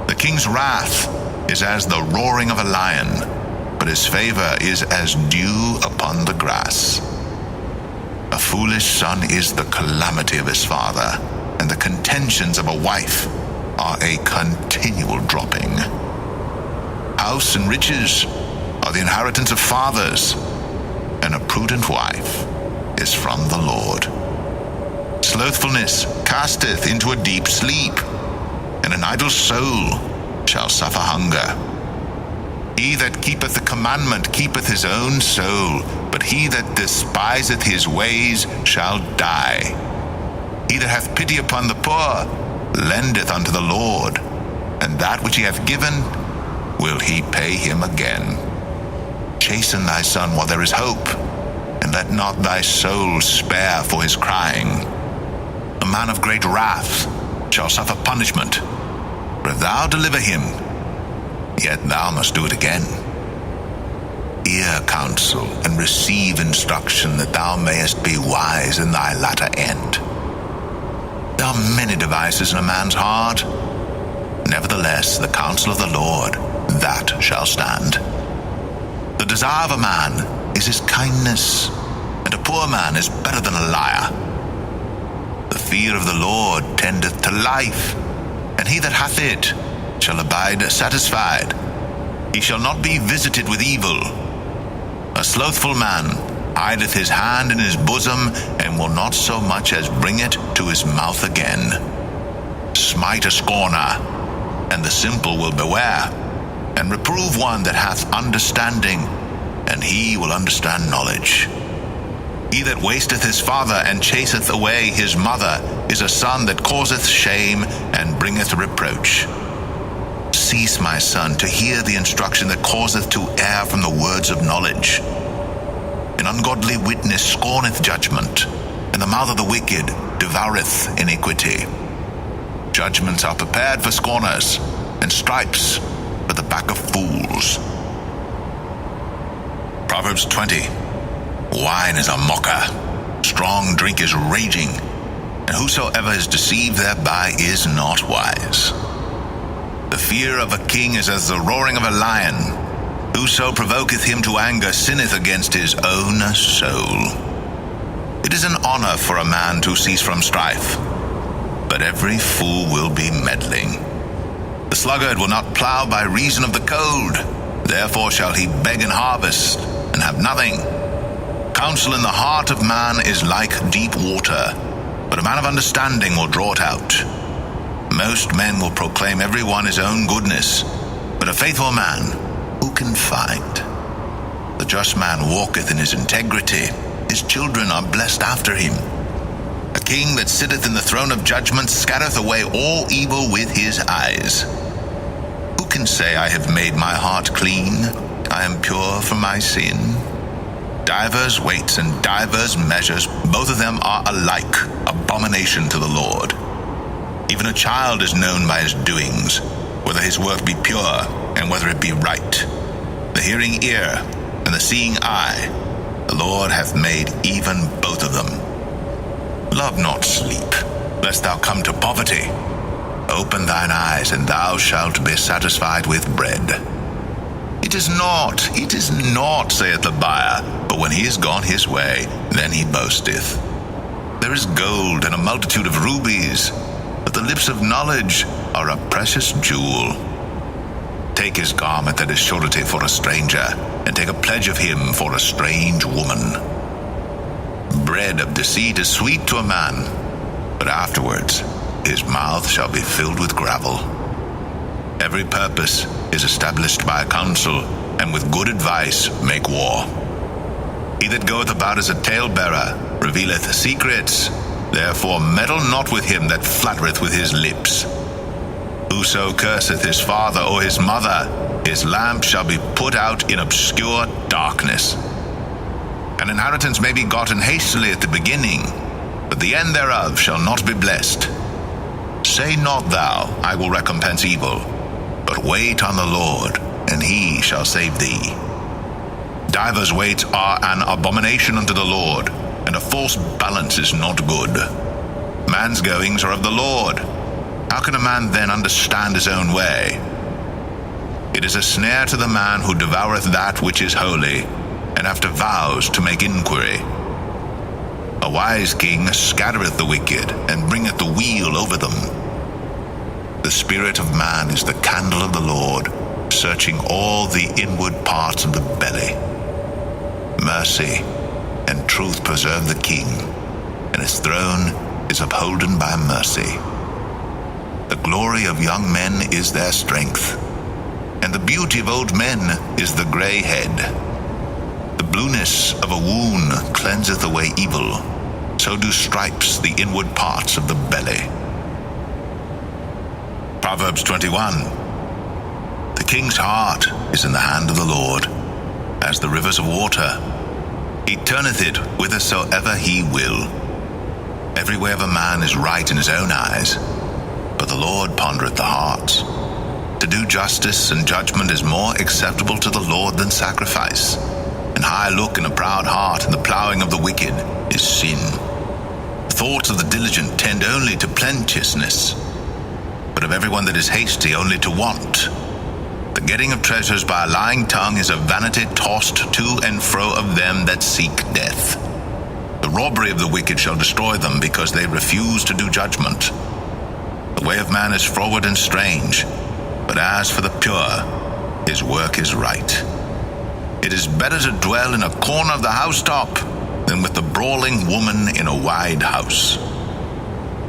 The king's wrath is as the roaring of a lion, but his favor is as dew upon the grass. A foolish son is the calamity of his father, and the contentions of a wife are a continual dropping. House and riches are the inheritance of fathers, and a prudent wife is from the Lord. Slothfulness casteth into a deep sleep, and an idle soul shall suffer hunger. He that keepeth the commandment keepeth his own soul, but he that despiseth his ways shall die. He that hath pity upon the poor lendeth unto the Lord, and that which he hath given will he pay him again. Chasten thy son while there is hope, and let not thy soul spare for his crying. A man of great wrath shall suffer punishment, but if thou deliver him, yet thou must do it again. Hear counsel and receive instruction, that thou mayest be wise in thy latter end. There are many devices in a man's heart. Nevertheless, the counsel of the Lord, that shall stand. The desire of a man is his kindness, and a poor man is better than a liar. The fear of the Lord tendeth to life, and he that hath it shall abide satisfied. He shall not be visited with evil. A slothful man hideth his hand in his bosom, and will not so much as bring it to his mouth again. Smite a scorner, and the simple will beware, and reprove one that hath understanding, and he will understand knowledge. He that wasteth his father and chaseth away his mother is a son that causeth shame and bringeth reproach. Cease, my son, to hear the instruction that causeth to err from the words of knowledge. An ungodly witness scorneth judgment, and the mouth of the wicked devoureth iniquity. Judgments are prepared for scorners, and stripes for the back of fools. Proverbs 20. Wine is a mocker, strong drink is raging, and whosoever is deceived thereby is not wise. The fear of a king is as the roaring of a lion. Whoso provoketh him to anger sinneth against his own soul. It is an honor for a man to cease from strife, but every fool will be meddling. The sluggard will not plow by reason of the cold, therefore shall he beg in harvest and have nothing. Counsel in the heart of man is like deep water, but a man of understanding will draw it out. Most men will proclaim every one his own goodness, but a faithful man who can find? The just man walketh in his integrity, his children are blessed after him. A king that sitteth in the throne of judgment scattereth away all evil with his eyes. Who can say, I have made my heart clean, I am pure from my sin? Divers weights and divers measures, both of them are alike abomination to the Lord. Even a child is known by his doings, whether his work be pure, and whether it be right. The hearing ear and and the seeing eye, the Lord hath made even both of them. Love not sleep, lest thou come to poverty. Open thine eyes, and thou shalt be satisfied with bread. It is not, saith the buyer, but when he is gone his way, then he boasteth. There is gold and a multitude of rubies, but the lips of knowledge are a precious jewel. Take his garment that is surety for a stranger, and take a pledge of him for a strange woman. Bread of deceit is sweet to a man, but afterwards his mouth shall be filled with gravel. Every purpose is established by counsel, and with good advice make war. He that goeth about as a talebearer revealeth secrets, therefore meddle not with him that flattereth with his lips. Whoso curseth his father or his mother, his lamp shall be put out in obscure darkness. An inheritance may be gotten hastily at the beginning, but the end thereof shall not be blessed. Say not thou, I will recompense evil, but wait on the Lord, and he shall save thee. Divers waits are an abomination unto the Lord, and a false balance is not good. Man's goings are of the Lord. How can a man then understand his own way? It is a snare to the man who devoureth that which is holy, and after vows to make inquiry. A wise king scattereth the wicked, and bringeth the wheel over them. The spirit of man is the candle of the Lord, searching all the inward parts of the belly. Mercy and truth preserve the king, and his throne is upholden by mercy. The glory of young men is their strength, and the beauty of old men is the grey head. The blueness of a wound cleanseth away evil, so do stripes the inward parts of the belly. Proverbs 21. The king's heart is in the hand of the Lord, as the rivers of water. He turneth it whithersoever he will. Every way of a man is right in his own eyes, but the Lord pondereth the hearts. To do justice and judgment is more acceptable to the Lord than sacrifice. An high look and a proud heart, and the plowing of the wicked is sin. The thoughts of the diligent tend only to plenteousness, but of everyone that is hasty only to want. The getting of treasures by a lying tongue is a vanity tossed to and fro of them that seek death. The robbery of the wicked shall destroy them, because they refuse to do judgment. The way of man is froward and strange, but as for the pure, his work is right. It is better to dwell in a corner of the housetop than with the brawling woman in a wide house.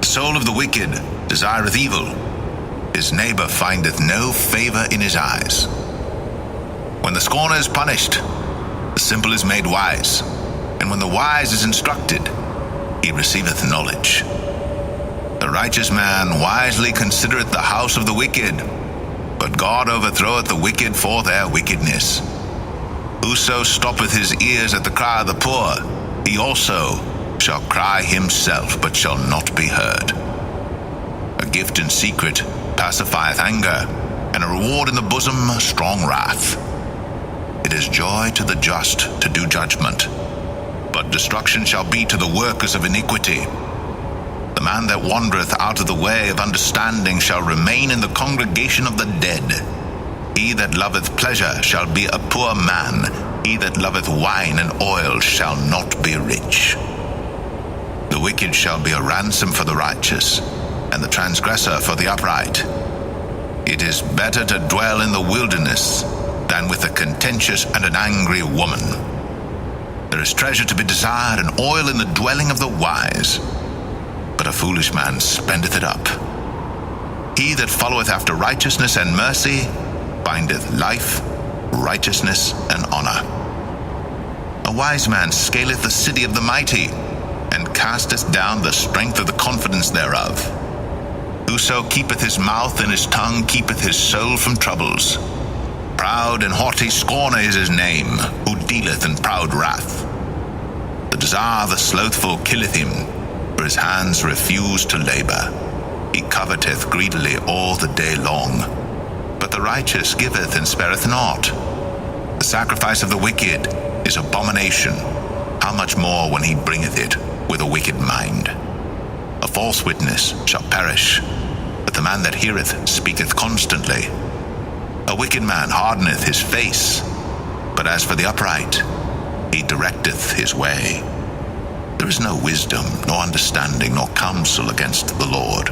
The soul of the wicked desireth evil. His neighbor findeth no favor in his eyes. When the scorner is punished, the simple is made wise, and when the wise is instructed, he receiveth knowledge. The righteous man wisely considereth the house of the wicked, but God overthroweth the wicked for their wickedness. Whoso stoppeth his ears at the cry of the poor, he also shall cry himself, but shall not be heard. A gift in secret pacifieth anger, and a reward in the bosom strong wrath. It is joy to the just to do judgment, but destruction shall be to the workers of iniquity. The man that wandereth out of the way of understanding shall remain in the congregation of the dead. He that loveth pleasure shall be a poor man. He that loveth wine and oil shall not be rich. The wicked shall be a ransom for the righteous, and the transgressor for the upright. It is better to dwell in the wilderness than with a contentious and an angry woman. There is treasure to be desired and oil in the dwelling of the wise, but a foolish man spendeth it up. He that followeth after righteousness and mercy findeth life, righteousness, and honor. A wise man scaleth the city of the mighty, and casteth down the strength of the confidence thereof. Whoso keepeth his mouth and his tongue keepeth his soul from troubles. Proud and haughty scorner is his name, who dealeth in proud wrath. The desire of the slothful killeth him, for his hands refuse to labor. He coveteth greedily all the day long, but the righteous giveth and spareth not. The sacrifice of the wicked is abomination. How much more when he bringeth it with a wicked mind? A false witness shall perish, but the man that heareth speaketh constantly. A wicked man hardeneth his face, but as for the upright, he directeth his way. There is no wisdom, nor understanding, nor counsel against the Lord.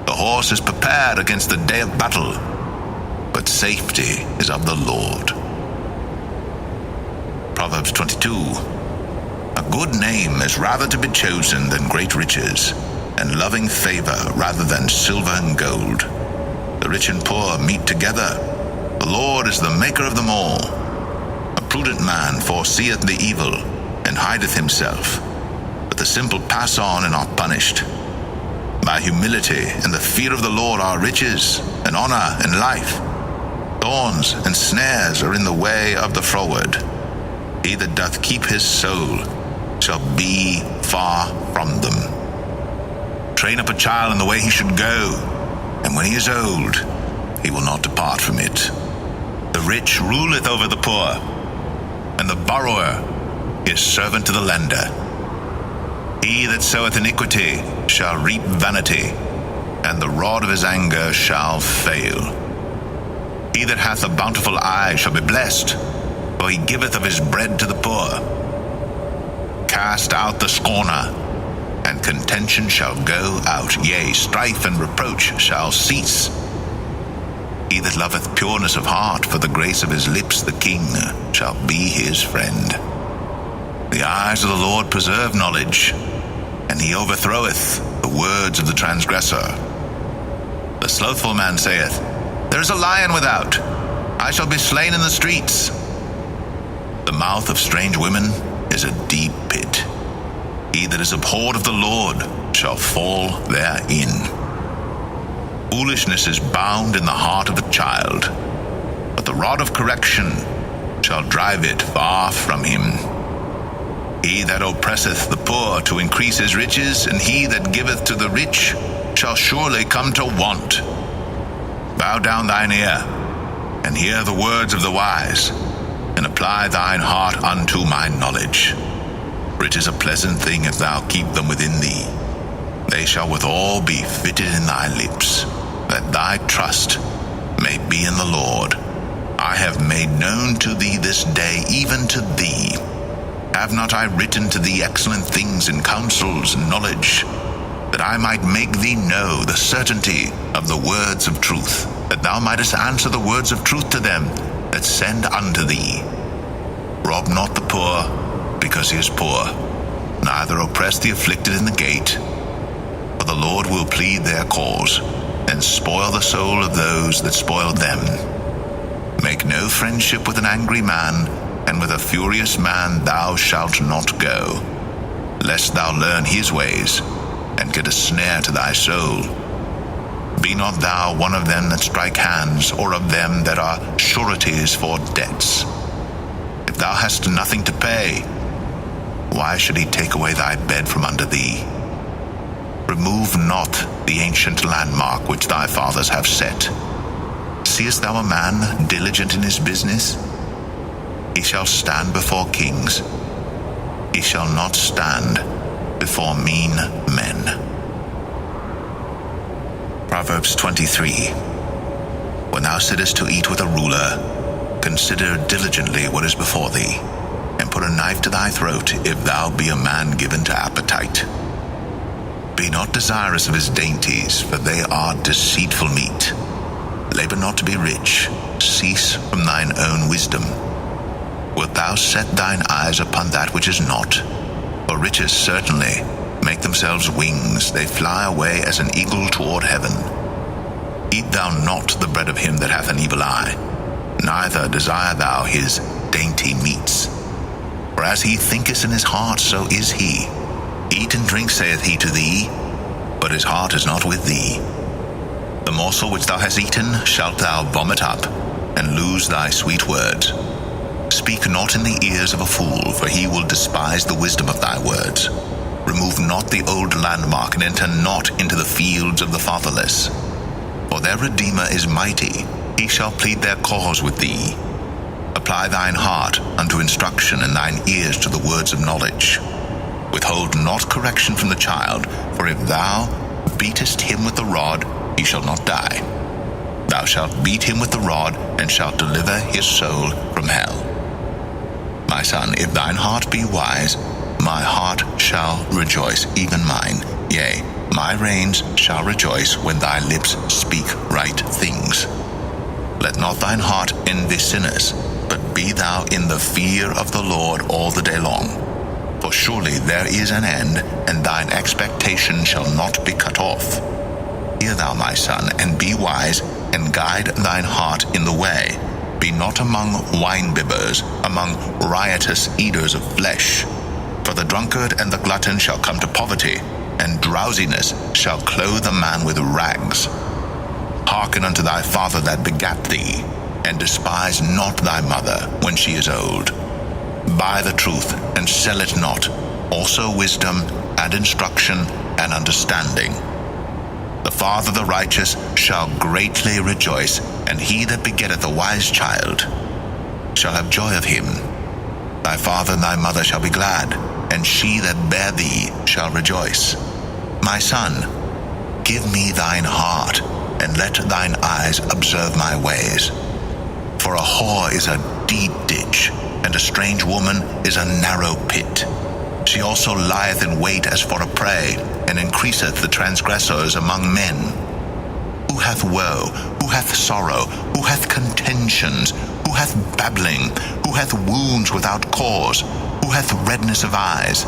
The horse is prepared against the day of battle, but safety is of the Lord. Proverbs 22. A good name is rather to be chosen than great riches, and loving favor rather than silver and gold. The rich and poor meet together. The Lord is the maker of them all. A prudent man foreseeth the evil, and hideth himself, but the simple pass on and are punished. By humility and the fear of the Lord are riches, and honor, and life. Thorns and snares are in the way of the froward. He that doth keep his soul shall be far from them. Train up a child in the way he should go, and when he is old, he will not depart from it. The rich ruleth over the poor, and the borrower is servant to the lender. He that soweth iniquity shall reap vanity, and the rod of his anger shall fail. He that hath a bountiful eye shall be blessed, for he giveth of his bread to the poor. Cast out the scorner, and contention shall go out, yea, strife and reproach shall cease. He that loveth pureness of heart, for the grace of his lips the king shall be his friend. The eyes of the Lord preserve knowledge, and he overthroweth the words of the transgressor. The slothful man saith, There is a lion without, I shall be slain in the streets. The mouth of strange women is a deep pit. He that is abhorred of the Lord shall fall therein. Foolishness is bound in the heart of a child, but the rod of correction shall drive it far from him. He that oppresseth the poor to increase his riches, and he that giveth to the rich shall surely come to want. Bow down thine ear, and hear the words of the wise, and apply thine heart unto my knowledge. For it is a pleasant thing if thou keep them within thee. They shall withal be fitted in thy lips, that thy trust may be in the Lord. I have made known to thee this day, even to thee. Have not I written to thee excellent things in counsels and knowledge, that I might make thee know the certainty of the words of truth, that thou mightest answer the words of truth to them that send unto thee? Rob not the poor, because he is poor, neither oppress the afflicted in the gate. For the Lord will plead their cause, and spoil the soul of those that spoil them. Make no friendship with an angry man, and with a furious man thou shalt not go, lest thou learn his ways, and get a snare to thy soul. Be not thou one of them that strike hands, or of them that are sureties for debts. If thou hast nothing to pay, why should he take away thy bed from under thee? Remove not the ancient landmark which thy fathers have set. Seest thou a man diligent in his business? He shall stand before kings. He shall not stand before mean men. Proverbs 23. When thou sittest to eat with a ruler, consider diligently what is before thee, and put a knife to thy throat, if thou be a man given to appetite. Be not desirous of his dainties, for they are deceitful meat. Labor not to be rich, cease from thine own wisdom. Wilt thou set thine eyes upon that which is not? For riches certainly make themselves wings, they fly away as an eagle toward heaven. Eat thou not the bread of him that hath an evil eye, neither desire thou his dainty meats. For as he thinketh in his heart, so is he. Eat and drink, saith he to thee, but his heart is not with thee. The morsel which thou hast eaten shalt thou vomit up, and lose thy sweet words. Speak not in the ears of a fool, for he will despise the wisdom of thy words. Remove not the old landmark, and enter not into the fields of the fatherless. For their Redeemer is mighty, he shall plead their cause with thee. Apply thine heart unto instruction, and thine ears to the words of knowledge. Withhold not correction from the child, for if thou beatest him with the rod, he shall not die. Thou shalt beat him with the rod, and shalt deliver his soul from hell. My son, if thine heart be wise, my heart shall rejoice, even mine. Yea, my reins shall rejoice when thy lips speak right things. Let not thine heart envy sinners, but be thou in the fear of the Lord all the day long. For surely there is an end, and thine expectation shall not be cut off. Hear thou, my son, and be wise, and guide thine heart in the way. Be not among winebibbers, among riotous eaters of flesh. For the drunkard and the glutton shall come to poverty, and drowsiness shall clothe a man with rags. Hearken unto thy father that begat thee, and despise not thy mother when she is old. Buy the truth, and sell it not, also wisdom, and instruction, and understanding. The father of the righteous shall greatly rejoice, and he that begetteth a wise child shall have joy of him. Thy father and thy mother shall be glad, and she that bare thee shall rejoice. My son, give me thine heart, and let thine eyes observe my ways. For a whore is a deep ditch, and a strange woman is a narrow pit. She also lieth in wait as for a prey, and increaseth the transgressors among men. Who hath woe? Who hath sorrow? Who hath contentions? Who hath babbling? Who hath wounds without cause? Who hath redness of eyes?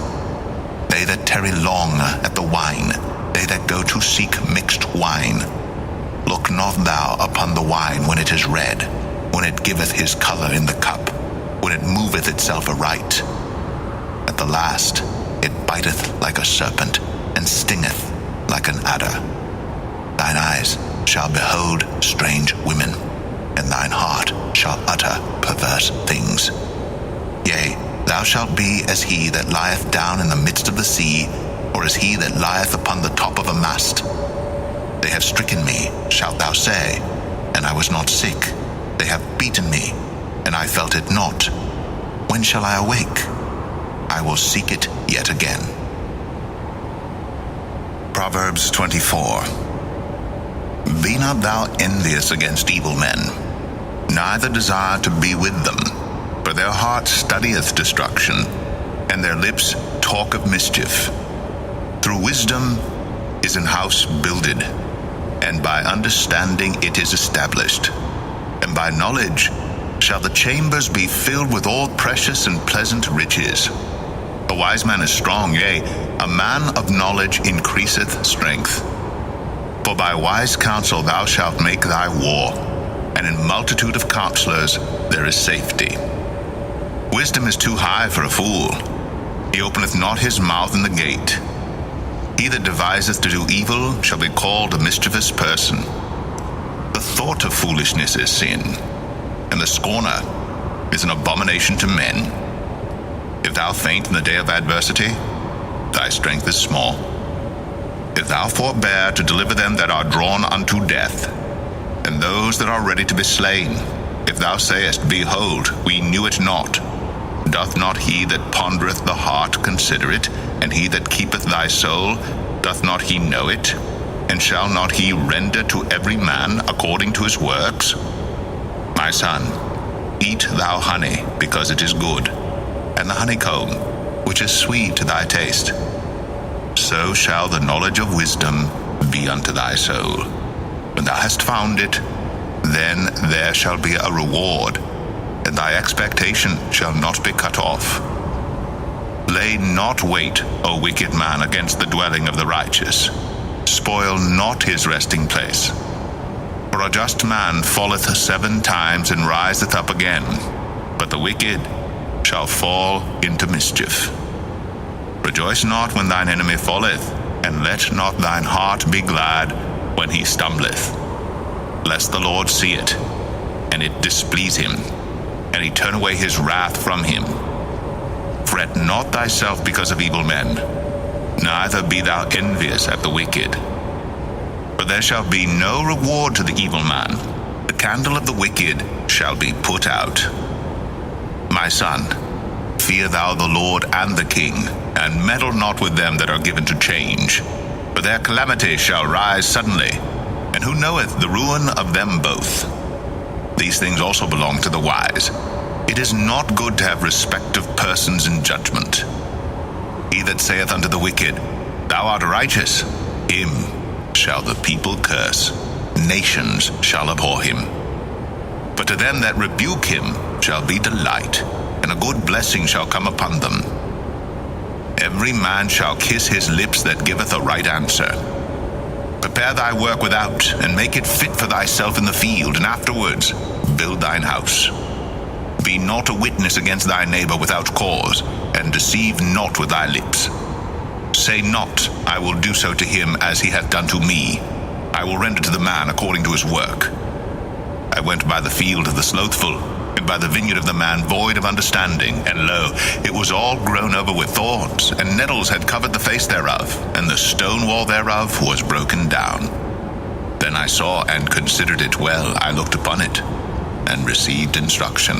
They that tarry long at the wine, they that go to seek mixed wine. Look not thou upon the wine when it is red, when it giveth his color in the cup, when it moveth itself aright. At the last it biteth like a serpent, and stingeth like an adder. Thine eyes shall behold strange women, and thine heart shall utter perverse things. Yea, thou shalt be as he that lieth down in the midst of the sea, or as he that lieth upon the top of a mast. They have stricken me, shalt thou say, and I was not sick. They have beaten me, and I felt it not. When shall I awake? I will seek it yet again. Proverbs 24. Be not thou envious against evil men, neither desire to be with them, for their heart studieth destruction, and their lips talk of mischief. Through wisdom is an house builded, and by understanding it is established, and by knowledge shall the chambers be filled with all precious and pleasant riches. A wise man is strong, yea, a man of knowledge increaseth strength. For by wise counsel thou shalt make thy war, and in multitude of counselors there is safety. Wisdom is too high for a fool. He openeth not his mouth in the gate. He that deviseth to do evil shall be called a mischievous person. The thought of foolishness is sin, and the scorner is an abomination to men. If thou faint in the day of adversity, thy strength is small. If thou forbear to deliver them that are drawn unto death, and those that are ready to be slain, if thou sayest, Behold, we knew it not, doth not he that pondereth the heart consider it, and he that keepeth thy soul, doth not he know it? And shall not he render to every man according to his works? My son, eat thou honey, because it is good, and the honeycomb, which is sweet to thy taste. So shall the knowledge of wisdom be unto thy soul. When thou hast found it, then there shall be a reward, and thy expectation shall not be cut off. Lay not wait, O wicked man, against the dwelling of the righteous. Spoil not his resting place. For a just man falleth 7 times and riseth up again, but the wicked shall fall into mischief. Rejoice not when thine enemy falleth, and let not thine heart be glad when he stumbleth, lest the Lord see it, and it displease him, and he turn away his wrath from him. Fret not thyself because of evil men, neither be thou envious at the wicked. For there shall be no reward to the evil man. The candle of the wicked shall be put out. My son, fear thou the Lord and the king, and meddle not with them that are given to change. For their calamity shall rise suddenly, and who knoweth the ruin of them both? These things also belong to the wise. It is not good to have respect of persons in judgment. He that saith unto the wicked, Thou art righteous, him shall the people curse. Nations shall abhor him. But to them that rebuke him shall be delight, and a good blessing shall come upon them. Every man shall kiss his lips that giveth a right answer. Prepare thy work without, and make it fit for thyself in the field, and afterwards build thine house. Be not a witness against thy neighbor without cause, and deceive not with thy lips. Say not, I will do so to him as he hath done to me. I will render to the man according to his work. I went by the field of the slothful, and by the vineyard of the man void of understanding, and lo, it was all grown over with thorns, and nettles had covered the face thereof, and the stone wall thereof was broken down. Then I saw and considered it well. I looked upon it, and received instruction.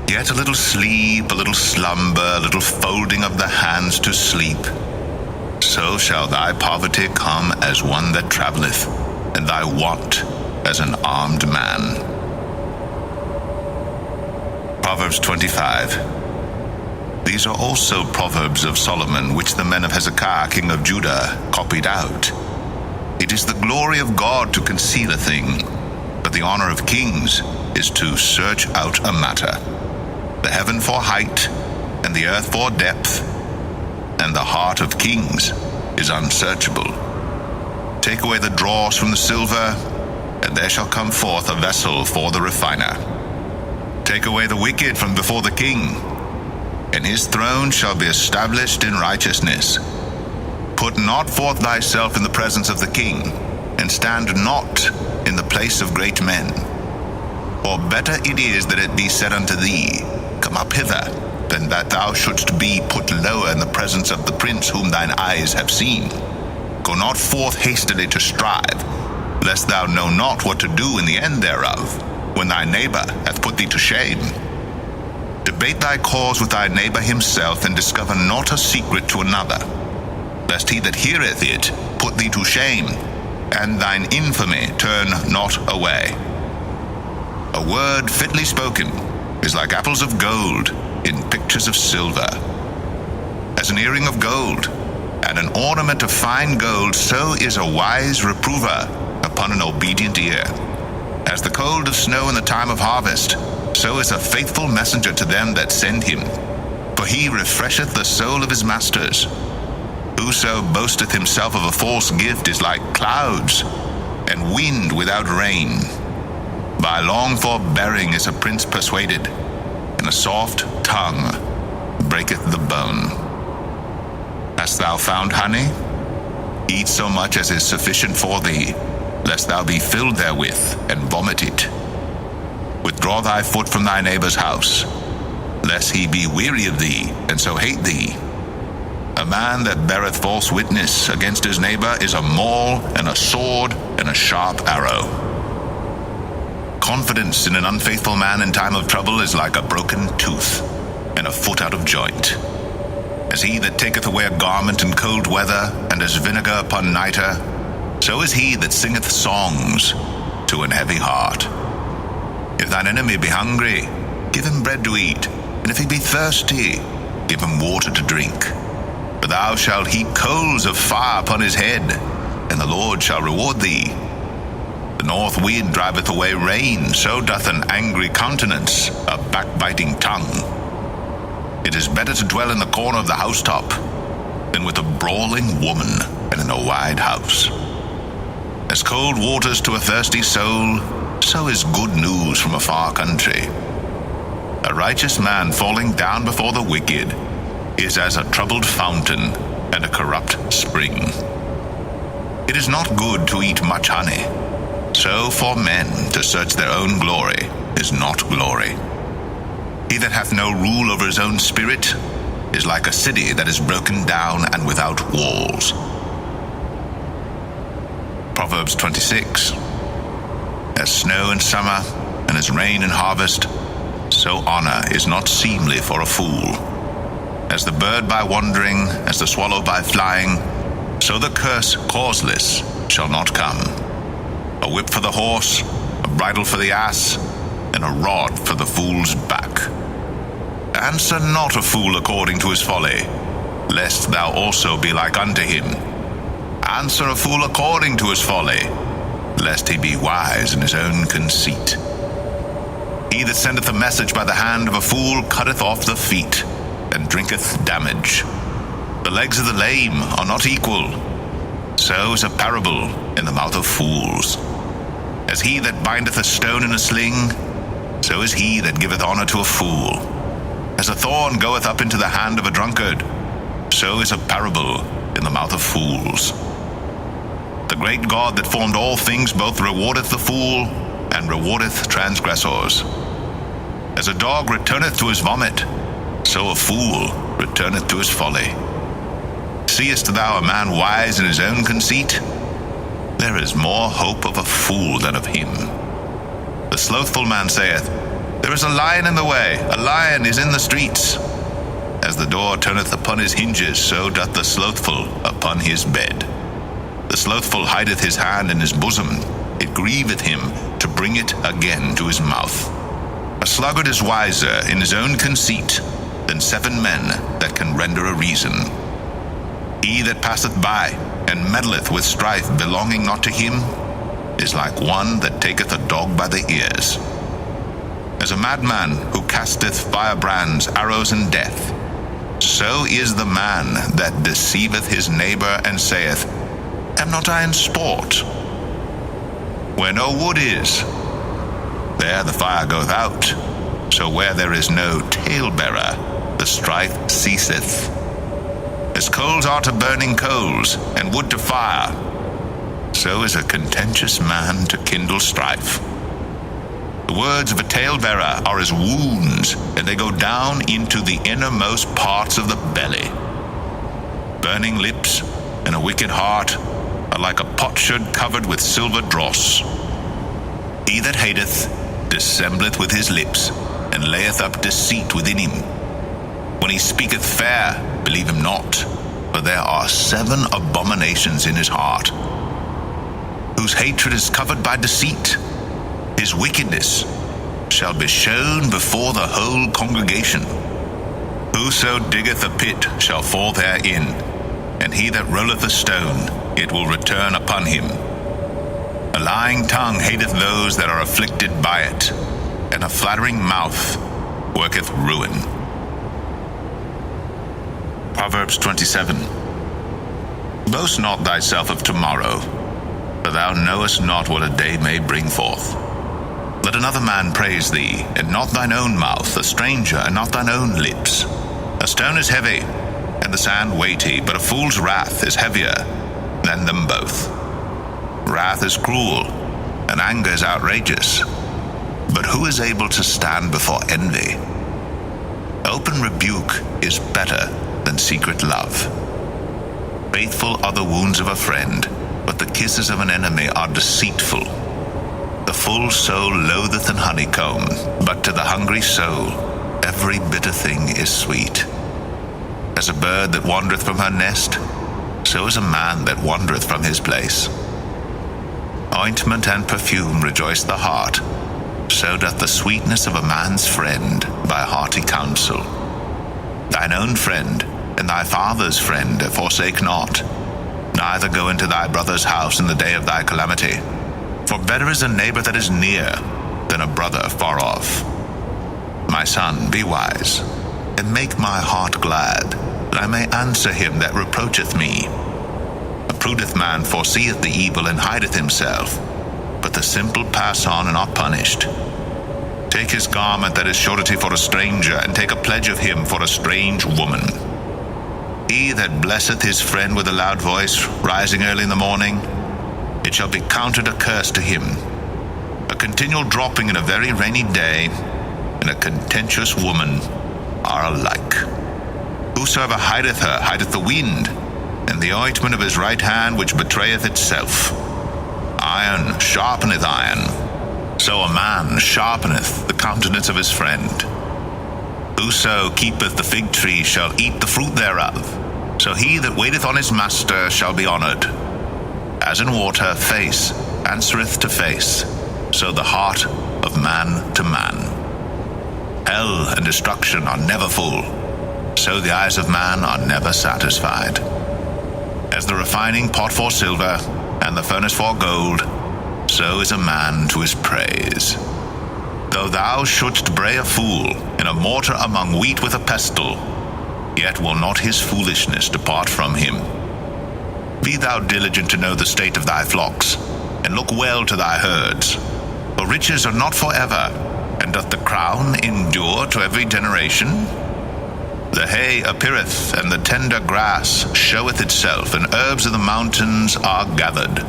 Yet a little sleep, a little slumber, a little folding of the hands to sleep. So shall thy poverty come as one that travelleth, and thy want as an armed man. Proverbs 25. These are also proverbs of Solomon, which the men of Hezekiah king of Judah copied out. It is the glory of God to conceal a thing, but the honor of kings is to search out a matter. The heaven for height, and the earth for depth, and the heart of kings is unsearchable. Take away the dross from the silver, and there shall come forth a vessel for the refiner. Take away the wicked from before the king, and his throne shall be established in righteousness. Put not forth thyself in the presence of the king, and stand not in the place of great men. For better it is that it be said unto thee, Come up hither, than that thou shouldst be put lower in the presence of the prince whom thine eyes have seen. Go not forth hastily to strive, lest thou know not what to do in the end thereof, when thy neighbor hath put thee to shame. Debate thy cause with thy neighbor himself, and discover not a secret to another, lest he that heareth it put thee to shame, and thine infamy turn not away. A word fitly spoken is like apples of gold in pictures of silver. As an earring of gold and an ornament of fine gold, so is a wise reprover upon an obedient ear. As the cold of snow in the time of harvest, so is a faithful messenger to them that send him. For he refresheth the soul of his masters. Whoso boasteth himself of a false gift is like clouds, and wind without rain. By long forbearing is a prince persuaded, and a soft tongue breaketh the bone. Hast thou found honey? Eat so much as is sufficient for thee, lest thou be filled therewith, and vomit it. Withdraw thy foot from thy neighbor's house, lest he be weary of thee, and so hate thee. A man that beareth false witness against his neighbor is a maul, and a sword, and a sharp arrow. Confidence in an unfaithful man in time of trouble is like a broken tooth, and a foot out of joint. As he that taketh away a garment in cold weather, and as vinegar upon nitre, so is he that singeth songs to an heavy heart. If thine enemy be hungry, give him bread to eat, and if he be thirsty, give him water to drink. For thou shalt heap coals of fire upon his head, and the Lord shall reward thee. The north wind driveth away rain, so doth an angry countenance a backbiting tongue. It is better to dwell in the corner of the housetop than with a brawling woman and in a wide house. As cold waters to a thirsty soul, so is good news from a far country. A righteous man falling down before the wicked is as a troubled fountain and a corrupt spring. It is not good to eat much honey, so for men to search their own glory is not glory. He that hath no rule over his own spirit is like a city that is broken down and without walls. Proverbs 26. As snow in summer and as rain in harvest, so honor is not seemly for a fool. As the bird by wandering, as the swallow by flying, so the curse causeless shall not come. A whip for the horse, a bridle for the ass, and a rod for the fool's back. Answer not a fool according to his folly, lest thou also be like unto him. Answer a fool according to his folly, lest he be wise in his own conceit. He that sendeth a message by the hand of a fool cutteth off the feet, and drinketh damage. The legs of the lame are not equal. So is a parable in the mouth of fools. As he that bindeth a stone in a sling, so is he that giveth honor to a fool. As a thorn goeth up into the hand of a drunkard, so is a parable in the mouth of fools. The great God that formed all things both rewardeth the fool, and rewardeth transgressors. As a dog returneth to his vomit, so a fool returneth to his folly. Seest thou a man wise in his own conceit? There is more hope of a fool than of him. The slothful man saith, There is a lion in the way, a lion is in the streets. As the door turneth upon his hinges, so doth the slothful upon his bed. The slothful hideth his hand in his bosom, it grieveth him to bring it again to his mouth. A sluggard is wiser in his own conceit than 7 men that can render a reason. He that passeth by and meddleth with strife belonging not to him is like one that taketh a dog by the ears. As a madman who casteth firebrands, arrows, and death, so is the man that deceiveth his neighbor and saith, Am not I in sport? Where no wood is, there the fire goeth out. So where there is no talebearer, the strife ceaseth. As coals are to burning coals, and wood to fire, so is a contentious man to kindle strife. The words of a talebearer are as wounds, and they go down into the innermost parts of the belly. Burning lips and a wicked heart are like a potsherd covered with silver dross. He that hateth dissembleth with his lips, and layeth up deceit within him. When he speaketh fair, believe him not, for there are 7 abominations in his heart. Whose hatred is covered by deceit, his wickedness shall be shown before the whole congregation. Whoso diggeth a pit shall fall therein, and he that rolleth a stone, it will return upon him. A lying tongue hateth those that are afflicted by it, and a flattering mouth worketh ruin. Proverbs 27. Boast not thyself of tomorrow, for thou knowest not what a day may bring forth. Let another man praise thee, and not thine own mouth, a stranger, and not thine own lips. A stone is heavy, and the sand weighty, but a fool's wrath is heavier than them both. Wrath is cruel, and anger is outrageous, but who is able to stand before envy? Open rebuke is better than secret love. Faithful are the wounds of a friend, but the kisses of an enemy are deceitful. The full soul loatheth an honeycomb, but to the hungry soul every bitter thing is sweet. As a bird that wandereth from her nest, so is a man that wandereth from his place. Ointment and perfume rejoice the heart, so doth the sweetness of a man's friend by hearty counsel. Thine own friend and thy father's friend forsake not, neither go into thy brother's house in the day of thy calamity. For better is a neighbor that is near than a brother far off. My son, be wise, and make my heart glad, that I may answer him that reproacheth me. A prudent man foreseeth the evil and hideth himself, but the simple pass on and are punished. Take his garment that is surety for a stranger, and take a pledge of him for a strange woman. He that blesseth his friend with a loud voice, rising early in the morning, it shall be counted a curse to him. A continual dropping in a very rainy day, and a contentious woman are alike. Whosoever hideth her hideth the wind, and the ointment of his right hand which betrayeth itself. Iron sharpeneth iron, So a man sharpeneth the countenance of his friend. Whoso keepeth the fig tree shall eat the fruit thereof. So he that waiteth on his master shall be honored. As in water face answereth to face, so the heart of man to man. Hell and destruction are never full, so the eyes of man are never satisfied. As the refining pot for silver, and the furnace for gold, so is a man to his praise. Though thou shouldst bray a fool in a mortar among wheat with a pestle, yet will not his foolishness depart from him. Be thou diligent to know the state of thy flocks, and look well to thy herds. For riches are not forever, and doth the crown endure to every generation? The hay appeareth, and the tender grass showeth itself, and herbs of the mountains are gathered.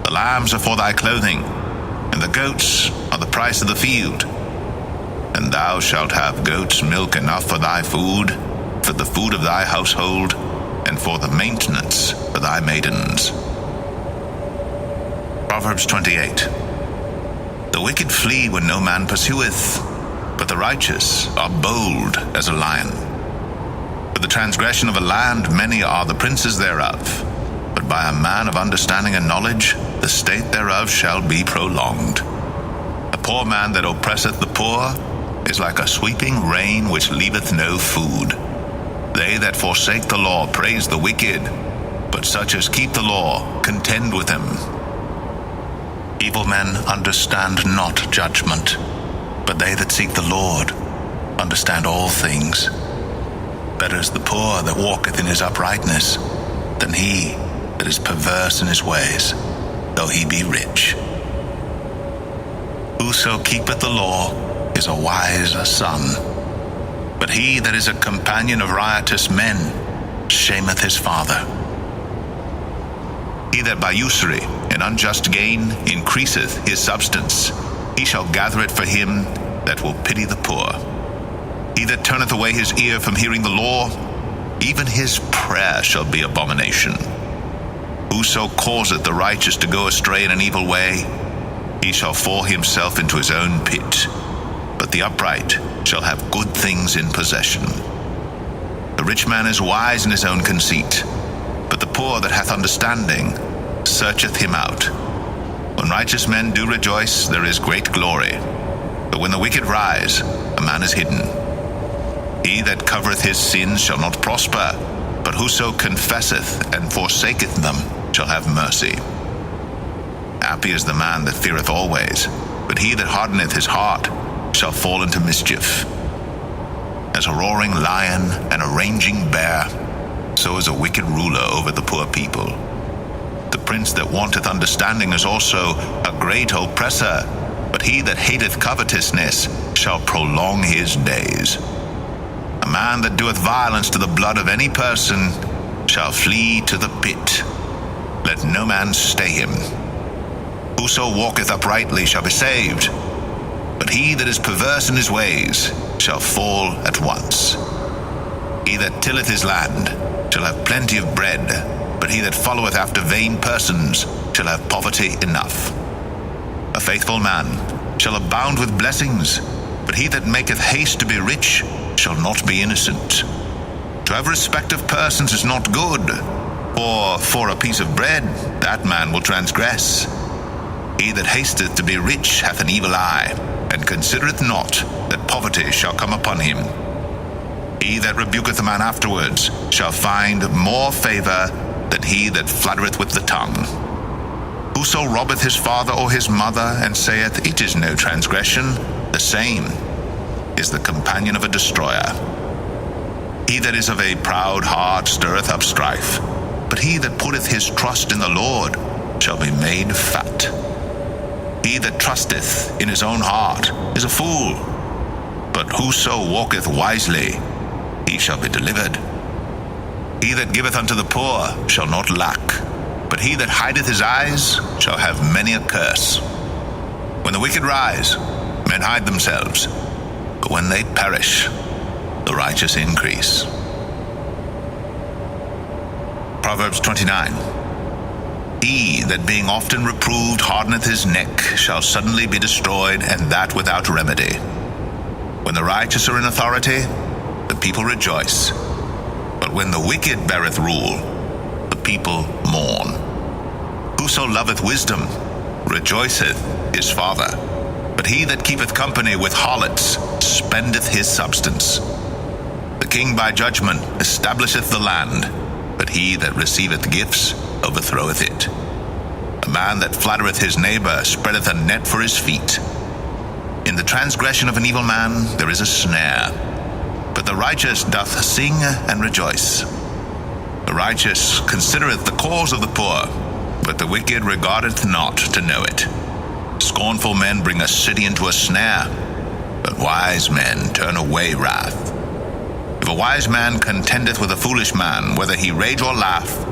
The lambs are for thy clothing, and the goats are the price of the field. And thou shalt have goats' milk enough for thy food, for the food of thy household, and for the maintenance for thy maidens. Proverbs 28. The wicked flee when no man pursueth, but the righteous are bold as a lion. For the transgression of a land many are the princes thereof, but by a man of understanding and knowledge the state thereof shall be prolonged. A poor man that oppresseth the poor is like a sweeping rain which leaveth no food. They that forsake the law praise the wicked, but such as keep the law contend with them. Evil men understand not judgment, but they that seek the Lord understand all things. Better is the poor that walketh in his uprightness than he that is perverse in his ways, though he be rich. Whoso keepeth the law is a wise son, but he that is a companion of riotous men shameth his father. He that by usury and unjust gain increaseth his substance, he shall gather it for him that will pity the poor. He that turneth away his ear from hearing the law, even his prayer shall be abomination. Whoso causeth the righteous to go astray in an evil way, he shall fall himself into his own pit, but the upright shall have good things in possession. The rich man is wise in his own conceit, but the poor that hath understanding searcheth him out. When righteous men do rejoice, there is great glory, but when the wicked rise, a man is hidden. He that covereth his sins shall not prosper, but whoso confesseth and forsaketh them shall have mercy. Happy is the man that feareth always, but he that hardeneth his heart shall fall into mischief. As a roaring lion and a raging bear, so is a wicked ruler over the poor people. The prince that wanteth understanding is also a great oppressor, but he that hateth covetousness shall prolong his days. A man that doeth violence to the blood of any person shall flee to the pit. Let no man stay him. Whoso walketh uprightly shall be saved, but he that is perverse in his ways shall fall at once. He that tilleth his land shall have plenty of bread, but he that followeth after vain persons shall have poverty enough. A faithful man shall abound with blessings, but he that maketh haste to be rich shall not be innocent. To have respect of persons is not good, for a piece of bread that man will transgress. He that hasteth to be rich hath an evil eye, and considereth not that poverty shall come upon him. He that rebuketh a man afterwards shall find more favor than he that fluttereth with the tongue. Whoso robbeth his father or his mother, and saith, It is no transgression, the same is the companion of a destroyer. He that is of a proud heart stirreth up strife, but he that putteth his trust in the Lord shall be made fat. He that trusteth in his own heart is a fool, but whoso walketh wisely, he shall be delivered. He that giveth unto the poor shall not lack, but he that hideth his eyes shall have many a curse. When the wicked rise, men hide themselves, but when they perish, the righteous increase. Proverbs 29. He that being often reproved hardeneth his neck shall suddenly be destroyed, and that without remedy. When the righteous are in authority, the people rejoice. But when the wicked beareth rule, the people mourn. Whoso loveth wisdom rejoiceth his father, but he that keepeth company with harlots spendeth his substance. The king by judgment establisheth the land, but he that receiveth gifts overthroweth it. A man that flattereth his neighbor spreadeth a net for his feet. In the transgression of an evil man there is a snare, but the righteous doth sing and rejoice. The righteous considereth the cause of the poor, but the wicked regardeth not to know it. Scornful men bring a city into a snare, but wise men turn away wrath. If a wise man contendeth with a foolish man, whether he rage or laugh,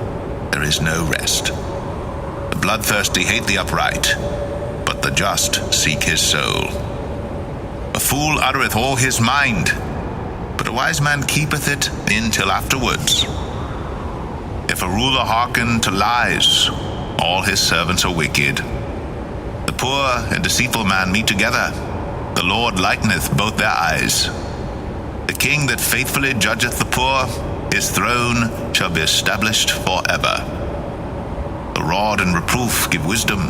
there is no rest. The bloodthirsty hate the upright, but the just seek his soul. A fool uttereth all his mind, but a wise man keepeth it in till afterwards. If a ruler hearken to lies, all his servants are wicked. The poor and deceitful man meet together. The Lord lighteneth both their eyes. The king that faithfully judgeth the poor, his throne shall be established forever. The rod and reproof give wisdom,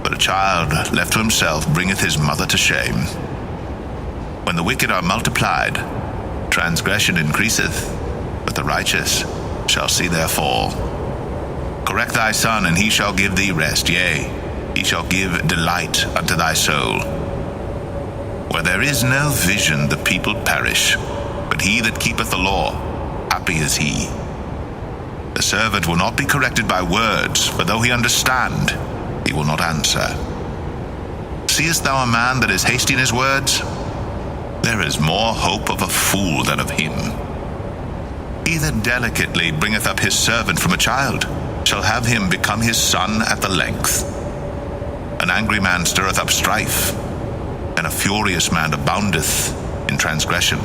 but a child left to himself bringeth his mother to shame. When the wicked are multiplied, transgression increaseth, but the righteous shall see their fall. Correct thy son, and he shall give thee rest, yea, he shall give delight unto thy soul. Where there is no vision, the people perish, but he that keepeth the law, happy is he. The servant will not be corrected by words, for though he understand, he will not answer. Seest thou a man that is hasty in his words? There is more hope of a fool than of him. He that delicately bringeth up his servant from a child shall have him become his son at the length. An angry man stirreth up strife, and a furious man aboundeth in transgression.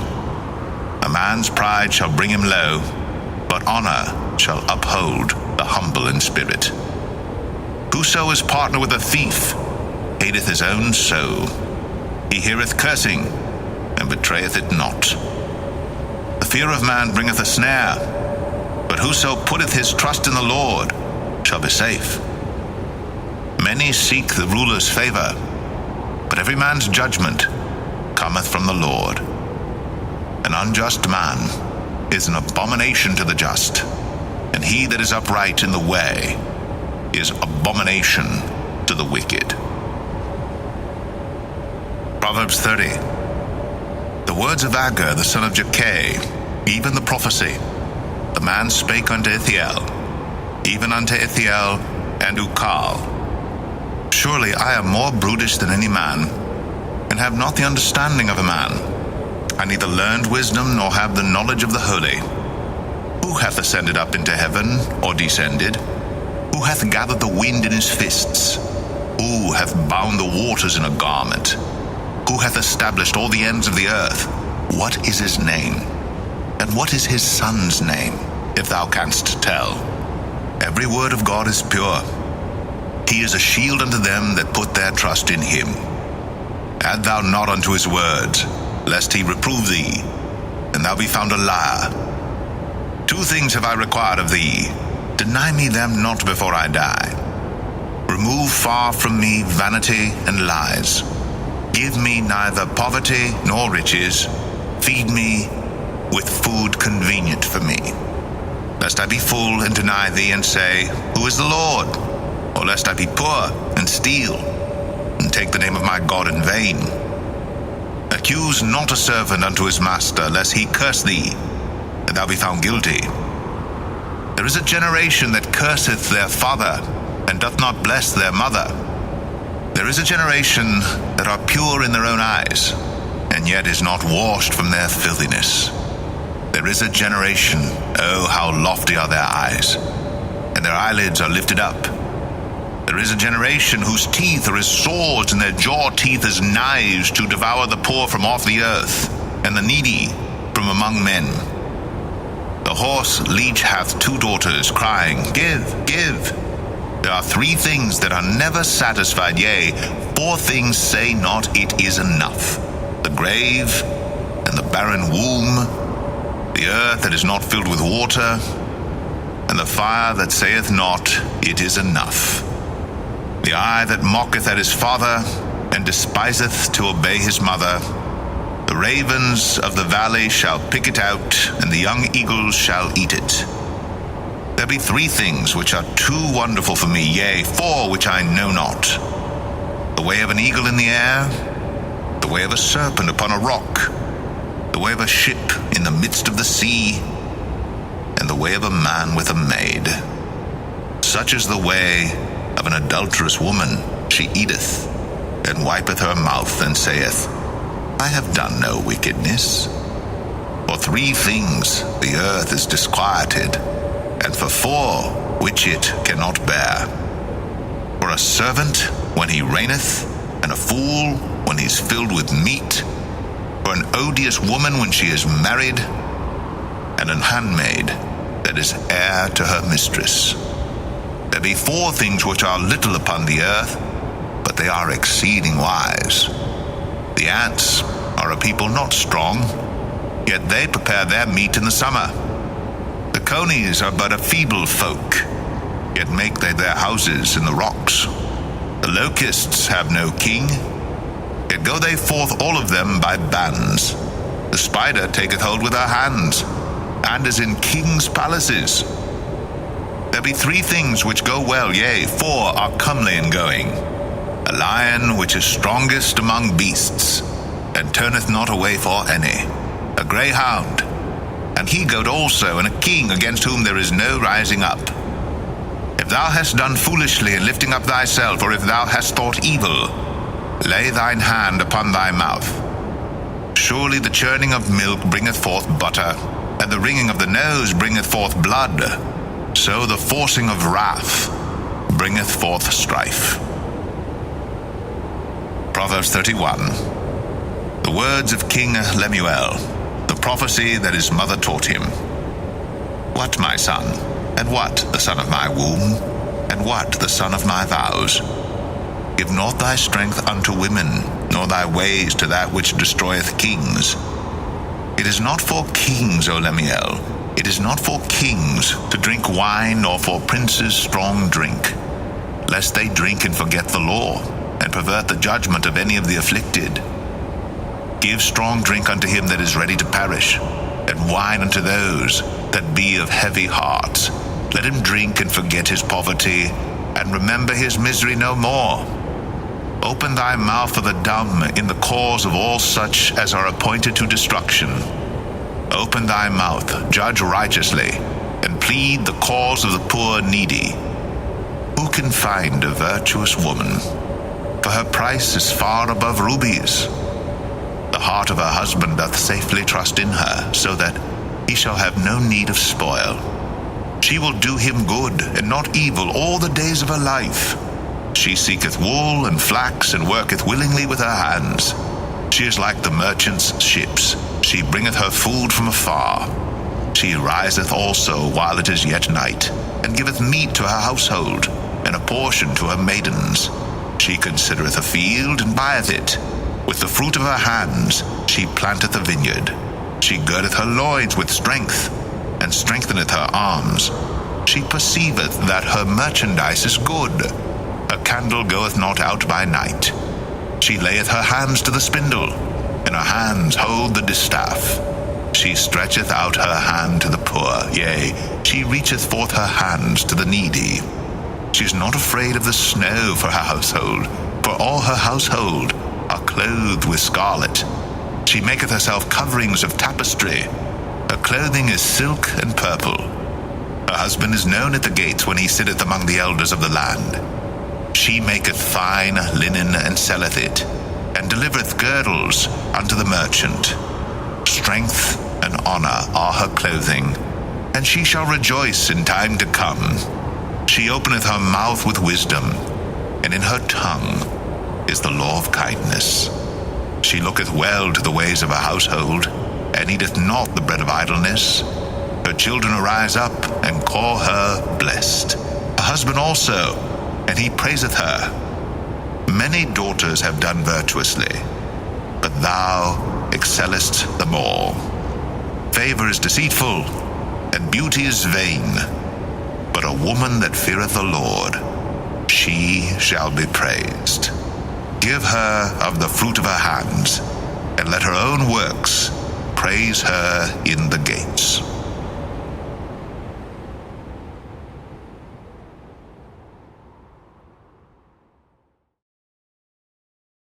A man's pride shall bring him low, but honor shall uphold the humble in spirit. Whoso is partner with a thief hateth his own soul. He heareth cursing, and betrayeth it not. The fear of man bringeth a snare, but whoso putteth his trust in the Lord shall be safe. Many seek the ruler's favor, but every man's judgment cometh from the Lord. An unjust man is an abomination to the just, and he that is upright in the way is abomination to the wicked. Proverbs 30. The words of Agur the son of Jakeh, even the prophecy, the man spake unto Ithiel, even unto Ithiel and Ukal. Surely I am more brutish than any man, and have not the understanding of a man. I neither learned wisdom nor have the knowledge of the holy. Who hath ascended up into heaven, or descended? Who hath gathered the wind in his fists? Who hath bound the waters in a garment? Who hath established all the ends of the earth? What is his name? And what is his son's name, if thou canst tell? Every word of God is pure. He is a shield unto them that put their trust in him. Add thou not unto his words, lest he reprove thee, and thou be found a liar. 2 things have I required of thee. Deny me them not before I die. Remove far from me vanity and lies. Give me neither poverty nor riches. Feed me with food convenient for me. Lest I be full and deny thee and say, Who is the Lord? Or lest I be poor and steal, and take the name of my God in vain. Accuse not a servant unto his master, lest he curse thee, and thou be found guilty. There is a generation that curseth their father, and doth not bless their mother. There is a generation that are pure in their own eyes, and yet is not washed from their filthiness. There is a generation, oh, how lofty are their eyes, and their eyelids are lifted up. There is a generation whose teeth are as swords, and their jaw teeth as knives, to devour the poor from off the earth, and the needy from among men. The horse leech hath 2 daughters, crying, Give, give. There are 3 things that are never satisfied, yea, 4 things say not it is enough: the grave, and the barren womb, the earth that is not filled with water, and the fire that saith not, it is enough. The eye that mocketh at his father, and despiseth to obey his mother. The ravens of the valley shall pick it out, and the young eagles shall eat it. There be 3 things which are too wonderful for me, yea, 4 which I know not: the way of an eagle in the air, the way of a serpent upon a rock, the way of a ship in the midst of the sea, and the way of a man with a maid. Such is the way of an adulterous woman. She eateth, and wipeth her mouth, and saith, I have done no wickedness. For 3 things the earth is disquieted, and for 4 which it cannot bear: for a servant when he reigneth, and a fool when he is filled with meat; for an odious woman when she is married, and an handmaid that is heir to her mistress. There be 4 things which are little upon the earth, but they are exceeding wise. The ants are a people not strong, yet they prepare their meat in the summer. The conies are but a feeble folk, yet make they their houses in the rocks. The locusts have no king, yet go they forth all of them by bands. The spider taketh hold with her hands, and is in kings' palaces. There be 3 things which go well, yea, 4 are comely in going: a lion which is strongest among beasts, and turneth not away for any; a greyhound, and he goat also, and a king against whom there is no rising up. If thou hast done foolishly in lifting up thyself, or if thou hast thought evil, lay thine hand upon thy mouth. Surely the churning of milk bringeth forth butter, and the wringing of the nose bringeth forth blood. So the forcing of wrath bringeth forth strife. Proverbs 31. The words of King Lemuel, the prophecy that his mother taught him. What, my son, and what the son of my womb, and what the son of my vows? Give not thy strength unto women, nor thy ways to that which destroyeth kings. It is not for kings, O Lemuel, it is not for kings to drink wine, nor for princes strong drink, lest they drink and forget the law, and pervert the judgment of any of the afflicted. Give strong drink unto him that is ready to perish, and wine unto those that be of heavy hearts. Let him drink and forget his poverty, and remember his misery no more. Open thy mouth for the dumb in the cause of all such as are appointed to destruction. Open thy mouth, judge righteously, and plead the cause of the poor needy. Who can find a virtuous woman? For her price is far above rubies. The heart of her husband doth safely trust in her, so that he shall have no need of spoil. She will do him good, and not evil, all the days of her life. She seeketh wool and flax, and worketh willingly with her hands. She is like the merchant's ships. She bringeth her food from afar. She riseth also while it is yet night, and giveth meat to her household, and a portion to her maidens. She considereth a field, and buyeth it. With the fruit of her hands she planteth a vineyard. She girdeth her loins with strength, and strengtheneth her arms. She perceiveth that her merchandise is good. Her candle goeth not out by night. She layeth her hands to the spindle, and her hands hold the distaff. She stretcheth out her hand to the poor, yea, she reacheth forth her hands to the needy. She is not afraid of the snow for her household, for all her household are clothed with scarlet. She maketh herself coverings of tapestry. Her clothing is silk and purple. Her husband is known at the gates when he sitteth among the elders of the land. She maketh fine linen and selleth it, and delivereth girdles unto the merchant. Strength and honor are her clothing, and she shall rejoice in time to come. She openeth her mouth with wisdom, and in her tongue is the law of kindness. She looketh well to the ways of her household, and eateth not the bread of idleness. Her children arise up and call her blessed. Her husband also and he praiseth her. Many daughters have done virtuously, but thou excellest them all. Favor is deceitful, and beauty is vain, but a woman that feareth the Lord, she shall be praised. Give her of the fruit of her hands, and let her own works praise her in the gates.